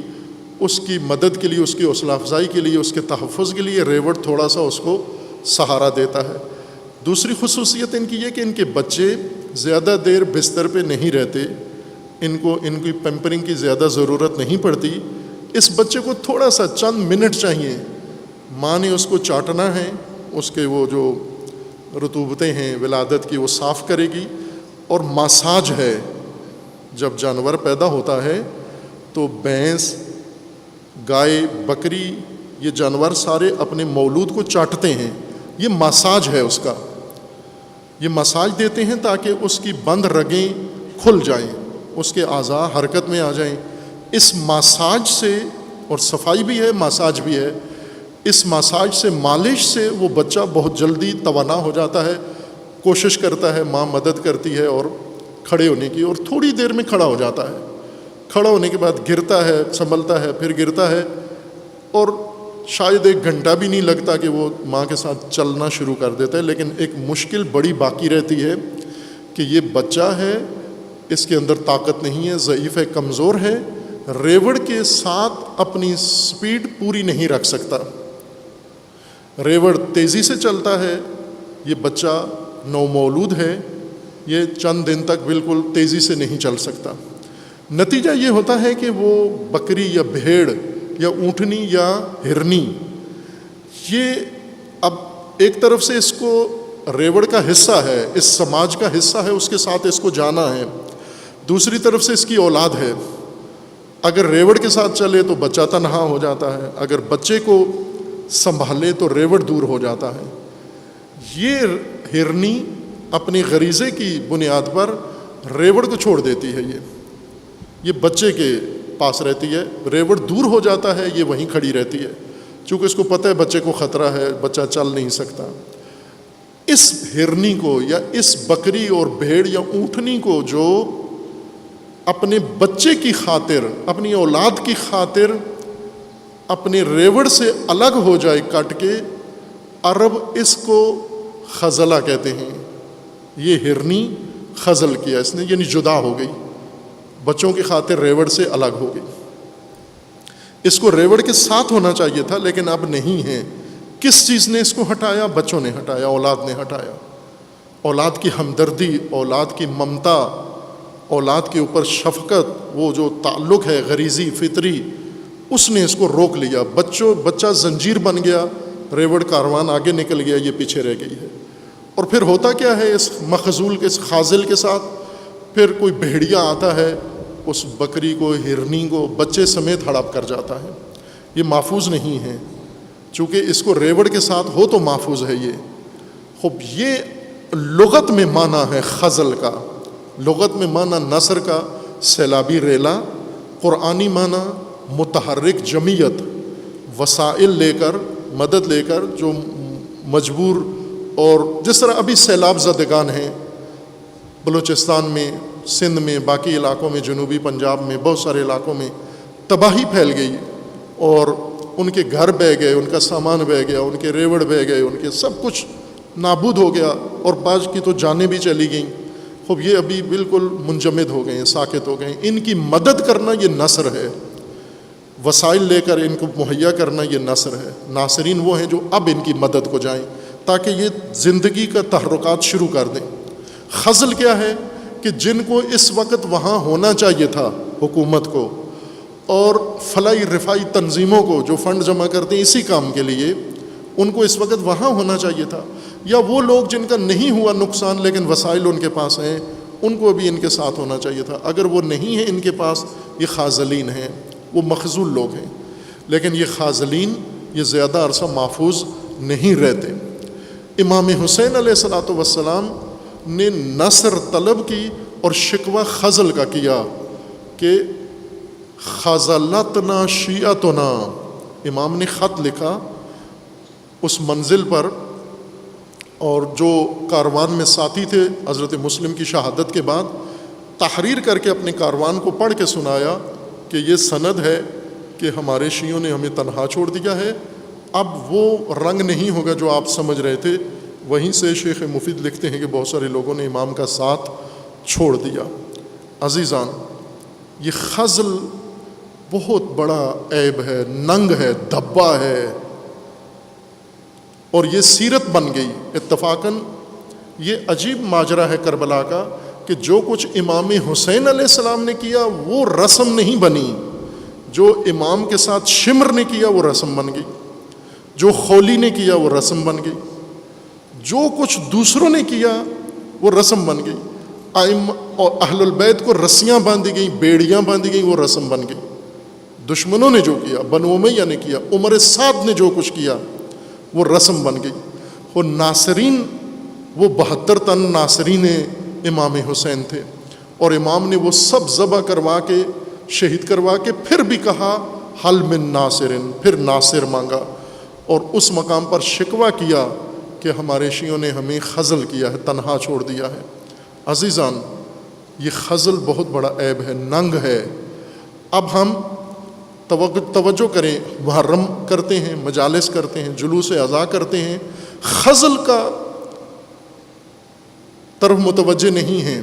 اس کی مدد کے لیے، اس کی حوصلہ افزائی کے لیے، اس کے تحفظ کے لیے ریوڑ تھوڑا سا اس کو سہارا دیتا ہے۔ دوسری خصوصیت ان کی یہ کہ ان کے بچے زیادہ دیر بستر پہ نہیں رہتے، ان کی پیمپرنگ کی زیادہ ضرورت نہیں پڑتی۔ اس بچے کو تھوڑا سا چند منٹ چاہیے، ماں نے اس کو چاٹنا ہے، اس کے وہ جو رطوبتیں ہیں ولادت کی وہ صاف کرے گی، اور مساج ہے۔ جب جانور پیدا ہوتا ہے تو بھینس، گائے، بکری، یہ جانور سارے اپنے مولود کو چاٹتے ہیں، یہ مساج ہے اس کا، یہ مساج دیتے ہیں تاکہ اس کی بند رگیں کھل جائیں، اس کے اعضاء حرکت میں آ جائیں۔ اس مساج سے، اور صفائی بھی ہے مساج بھی ہے، اس مساج سے، مالش سے وہ بچہ بہت جلدی توانا ہو جاتا ہے، کوشش کرتا ہے، ماں مدد کرتی ہے اور کھڑے ہونے کی، اور تھوڑی دیر میں کھڑا ہو جاتا ہے۔ کھڑا ہونے کے بعد گرتا ہے، سنبھلتا ہے، پھر گرتا ہے، اور شاید 1 گھنٹہ بھی نہیں لگتا کہ وہ ماں کے ساتھ چلنا شروع کر دیتا ہے۔ لیکن ایک مشکل بڑی باقی رہتی ہے کہ یہ بچہ ہے، اس کے اندر طاقت نہیں ہے، ضعیف ہے، کمزور ہے، ریوڑ کے ساتھ اپنی سپیڈ پوری نہیں رکھ سکتا۔ ریوڑ تیزی سے چلتا ہے، یہ بچہ نومولود ہے، یہ چند دن تک بالکل تیزی سے نہیں چل سکتا۔ نتیجہ یہ ہوتا ہے کہ وہ بکری یا بھیڑ یا اونٹنی یا ہرنی، یہ اب ایک طرف سے اس کو ریوڑ کا حصہ ہے، اس سماج کا حصہ ہے، اس کے ساتھ اس کو جانا ہے، دوسری طرف سے اس کی اولاد ہے۔ اگر ریوڑ کے ساتھ چلے تو بچہ تنہا ہو جاتا ہے، اگر بچے کو سنبھالے تو ریوڑ دور ہو جاتا ہے۔ یہ ہرنی اپنی غریزے کی بنیاد پر ریوڑ کو چھوڑ دیتی ہے، یہ بچے کے پاس رہتی ہے، ریوڑ دور ہو جاتا ہے، یہ وہیں کھڑی رہتی ہے، چونکہ اس کو پتہ ہے بچے کو خطرہ ہے، بچہ چل نہیں سکتا۔ اس ہرنی کو یا اس بکری اور بھیڑ یا اونٹنی کو جو اپنے بچے کی خاطر، اپنی اولاد کی خاطر اپنے ریوڑ سے الگ ہو جائے کٹ کے، عرب اس کو خزلہ کہتے ہیں۔ یہ ہرنی خزل کیا اس نے، یعنی جدا ہو گئی، بچوں کی خاطر ریوڑ سے الگ ہو گئی۔ اس کو ریوڑ کے ساتھ ہونا چاہیے تھا لیکن اب نہیں ہے۔ کس چیز نے اس کو ہٹایا؟ بچوں نے ہٹایا، اولاد نے ہٹایا۔ اولاد کی ہمدردی، اولاد کی ممتا، اولاد کے اوپر شفقت، وہ جو تعلق ہے غریزی فطری، اس نے اس کو روک لیا۔ بچہ زنجیر بن گیا، ریوڑ کاروان آگے نکل گیا، یہ پیچھے رہ گئی ہے۔ اور پھر ہوتا کیا ہے اس مخزول کے، اس خازل کے ساتھ؟ پھر کوئی بھیڑیا آتا ہے، اس بکری کو، ہرنی کو بچے سمیت ہڑپ کر جاتا ہے۔ یہ محفوظ نہیں ہے، چونکہ اس کو ریوڑ کے ساتھ ہو تو محفوظ ہے یہ۔ خوب یہ لغت میں معنی ہے خزل کا، لغت میں معنی نثر کا سیلابی ریلا، قرآنی معنی متحرک جمعیت، وسائل لے کر، مدد لے کر جو مجبور، اور جس طرح ابھی سیلاب زدگان ہیں بلوچستان میں، سندھ میں، باقی علاقوں میں، جنوبی پنجاب میں، بہت سارے علاقوں میں تباہی پھیل گئی، اور ان کے گھر بہہ گئے، ان کا سامان بہہ گیا، ان کے ریوڑ بہہ گئے، ان کے سب کچھ نابود ہو گیا، اور بعض کی تو جانیں بھی چلی گئیں۔ خوب یہ ابھی بالکل منجمد ہو گئے ہیں، ساکت ہو گئے ہیں۔ ان کی مدد کرنا یہ نثر ہے، وسائل لے کر ان کو مہیا کرنا یہ نثر ہے۔ ناصرین وہ ہیں جو اب ان کی مدد کو جائیں تاکہ یہ زندگی کا تحرکات شروع کر دیں۔ خزل کیا ہے کہ جن کو اس وقت وہاں ہونا چاہیے تھا، حکومت کو اور فلاحی رفائی تنظیموں کو جو فنڈ جمع کرتے ہیں اسی کام کے لیے، ان کو اس وقت وہاں ہونا چاہیے تھا، یا وہ لوگ جن کا نہیں ہوا نقصان لیکن وسائل ان کے پاس ہیں، ان کو بھی ان کے ساتھ ہونا چاہیے تھا۔ اگر وہ نہیں ہیں ان کے پاس، یہ خازلین ہیں، وہ مخزول لوگ ہیں۔ لیکن یہ خازلین یہ زیادہ عرصہ محفوظ نہیں رہتے۔ امام حسین علیہ السلام نے نصر طلب کی اور شکوہ خزل کا کیا کہ خزلتنا شیعتنا، امام نے خط لکھا اس منزل پر، اور جو کاروان میں ساتھی تھے حضرت مسلم کی شہادت کے بعد تحریر کر کے اپنے کاروان کو پڑھ کے سنایا کہ یہ سند ہے کہ ہمارے شیعوں نے ہمیں تنہا چھوڑ دیا ہے، اب وہ رنگ نہیں ہوگا جو آپ سمجھ رہے تھے، وہیں سے شیخ مفید لکھتے ہیں کہ بہت سارے لوگوں نے امام کا ساتھ چھوڑ دیا۔ عزیزان، یہ خزل بہت بڑا عیب ہے، ننگ ہے، دھبا ہے، اور یہ سیرت بن گئی اتفاقاً۔ یہ عجیب ماجرا ہے کربلا کا کہ جو کچھ امام حسین علیہ السلام نے کیا وہ رسم نہیں بنی، جو امام کے ساتھ شمر نے کیا وہ رسم بن گئی، جو خولی نے کیا وہ رسم بن گئی، جو کچھ دوسروں نے کیا وہ رسم بن گئی۔ اور اہل البیت کو رسیاں باندھی گئیں، بیڑیاں باندھی گئیں، وہ رسم بن گئی۔ دشمنوں نے جو کیا، بنو امیہ نے کیا، عمر سعد نے جو کچھ کیا وہ رسم بن گئی۔ وہ ناصرین، وہ 72 تن ناصرین امام حسین تھے، اور امام نے وہ سب ذبح کروا کے شہید کروا کے پھر بھی کہا حل من ناصرن، پھر ناصر مانگا، اور اس مقام پر شکوہ کیا کہ ہمارے شیعوں نے ہمیں خزل کیا ہے، تنہا چھوڑ دیا ہے۔ عزیزان، یہ خزل بہت بڑا عیب ہے، ننگ ہے۔ اب ہم توجہ کریں، محرم کرتے ہیں، مجالس کرتے ہیں، جلوس عزا کرتے ہیں، خزل کا طرف متوجہ نہیں ہیں۔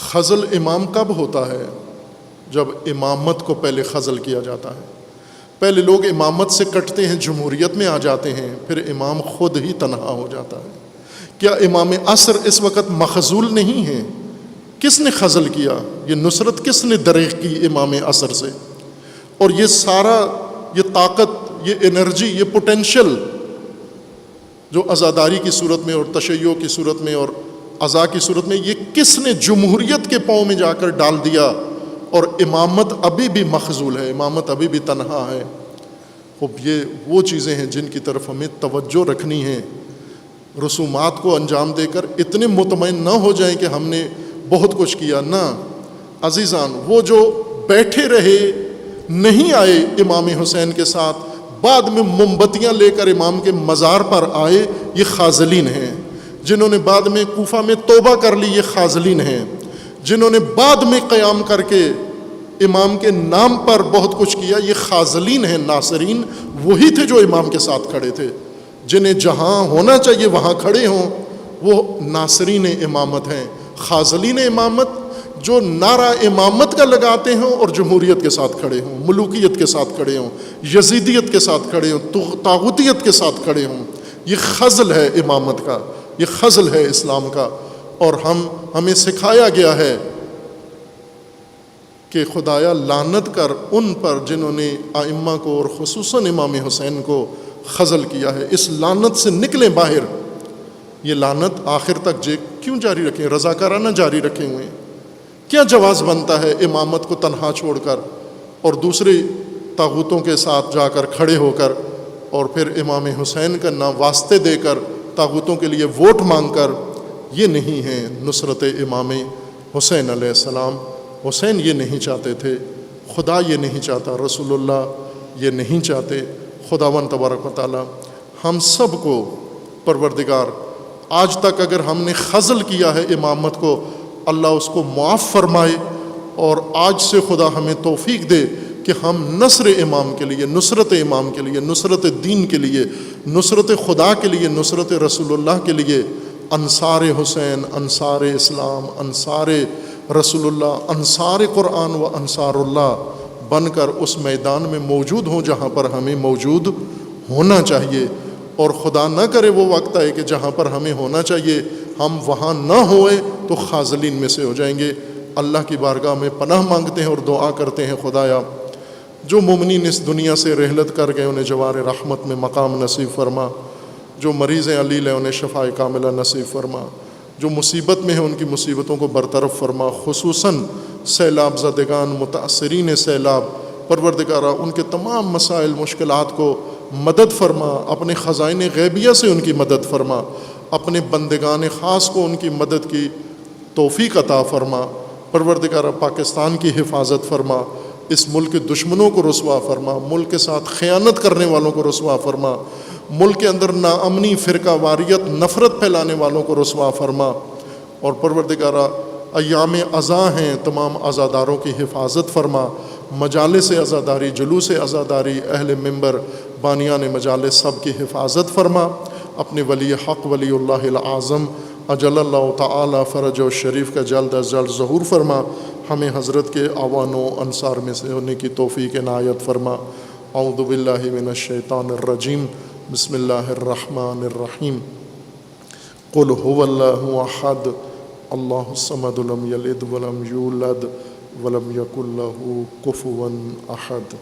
خزل امام کب ہوتا ہے؟ جب امامت کو پہلے خزل کیا جاتا ہے۔ پہلے لوگ امامت سے کٹتے ہیں، جمہوریت میں آ جاتے ہیں، پھر امام خود ہی تنہا ہو جاتا ہے۔ کیا امام عصر اس وقت مخزول نہیں ہے؟ کس نے خزل کیا؟ یہ نصرت کس نے دریغ کی امام عصر سے؟ اور یہ سارا، یہ طاقت، یہ انرجی، یہ پوٹینشل جو عزاداری کی صورت میں اور تشیع کی صورت میں اور عزا کی صورت میں، یہ کس نے جمہوریت کے پاؤں میں جا کر ڈال دیا؟ اور امامت ابھی بھی مخزول ہے، امامت ابھی بھی تنہا ہے۔ خب یہ وہ چیزیں ہیں جن کی طرف ہمیں توجہ رکھنی ہے۔ رسومات کو انجام دے کر اتنے مطمئن نہ ہو جائیں کہ ہم نے بہت کچھ کیا، نہ عزیزان، وہ جو بیٹھے رہے، نہیں آئے امام حسین کے ساتھ، بعد میں موم بتیاں لے کر امام کے مزار پر آئے، یہ خازلین ہیں۔ جنہوں نے بعد میں کوفہ میں توبہ کر لی، یہ خازلین ہیں۔ جنہوں نے بعد میں قیام کر کے امام کے نام پر بہت کچھ کیا، یہ خازلین ہیں۔ ناصرین وہی تھے جو امام کے ساتھ کھڑے تھے، جنہیں جہاں ہونا چاہیے وہاں کھڑے ہوں، وہ ناصرین امامت ہیں۔ خازلین امامت جو نعرہ امامت کا لگاتے ہوں اور جمہوریت کے ساتھ کھڑے ہوں، ملوکیت کے ساتھ کھڑے ہوں، یزیدیت کے ساتھ کھڑے ہوں، طاغوتیت کے ساتھ کھڑے ہوں، یہ خزل ہے امامت کا، یہ خزل ہے اسلام کا۔ اور ہمیں سکھایا گیا ہے کہ خدایا لعنت کر ان پر جنہوں نے ائمہ کو اور خصوصاً امام حسین کو خزل کیا ہے۔ اس لعنت سے نکلیں باہر۔ یہ لعنت آخر تک کیوں جاری رکھیں؟ رضاکارانہ جاری رکھے ہوئے ہیں۔ کیا جواز بنتا ہے امامت کو تنہا چھوڑ کر اور دوسرے طاغوتوں کے ساتھ جا کر کھڑے ہو کر، اور پھر امام حسین کا نام واسطے دے کر طاغوتوں کے لیے ووٹ مانگ کر؟ یہ نہیں ہے نصرت امام حسین علیہ السلام۔ حسین یہ نہیں چاہتے تھے، خدا یہ نہیں چاہتا، رسول اللہ یہ نہیں چاہتے۔ خداوند تبارک و تعالی ہم سب کو پروردگار، آج تک اگر ہم نے خزل کیا ہے امامت کو، اللہ اس کو معاف فرمائے، اور آج سے خدا ہمیں توفیق دے کہ ہم نصر امام کے لیے، نصرت امام کے لیے، نصرت دین کے لیے، نصرت خدا کے لیے، نصرت رسول اللہ کے لیے انصار حسین، انصار اسلام، انصار رسول اللہ، انصار قرآن و انصار اللہ بن کر اس میدان میں موجود ہوں جہاں پر ہمیں موجود ہونا چاہیے۔ اور خدا نہ کرے وہ وقت آئے کہ جہاں پر ہمیں ہونا چاہیے ہم وہاں نہ ہوئے تو خازلین میں سے ہو جائیں گے۔ اللہ کی بارگاہ میں پناہ مانگتے ہیں اور دعا کرتے ہیں، خدایا جو مومنین اس دنیا سے رحلت کر گئے انہیں جوار رحمت میں مقام نصیب فرما، جو مریض علیل ہیں انہیں شفاء کاملہ نصیب فرما، جو مصیبت میں ہیں ان کی مصیبتوں کو برطرف فرما، خصوصاً سیلاب زدگان، متاثرین سیلاب، پروردگارہ ان کے تمام مسائل مشکلات کو مدد فرما، اپنے خزائن غیبیہ سے ان کی مدد فرما، اپنے بندگان خاص کو ان کی مدد کی توفیق عطا فرما، پروردگارہ پاکستان کی حفاظت فرما، اس ملک کے دشمنوں کو رسوا فرما، ملک کے ساتھ خیانت کرنے والوں کو رسوا فرما، ملک کے اندر ناامنی، فرقہ واریت، نفرت پھیلانے والوں کو رسوا فرما، اور پروردگارہ ایام عزا ہیں تمام عزاداروں کی حفاظت فرما، مجالس عزاداری، جلوس عزاداری، اہل منبر، بانیان مجالس سب کی حفاظت فرما، اپنے ولی حق ولی اللہ الاعظم اجل اللہ تعالی فرج و شریف کا جلد از جلد ظہور فرما، ہمیں حضرت کے اعوان و انصار میں سے ہونے کی توفیق عنایت فرما۔ اعوذ باللہ من الشیطان الرجیم، بسم اللہ الرحمن الرحیم۔ قل هو اللہ احد اللہ الصمد لم یلد ولم یولد ولم یکن لہ کفوا احد۔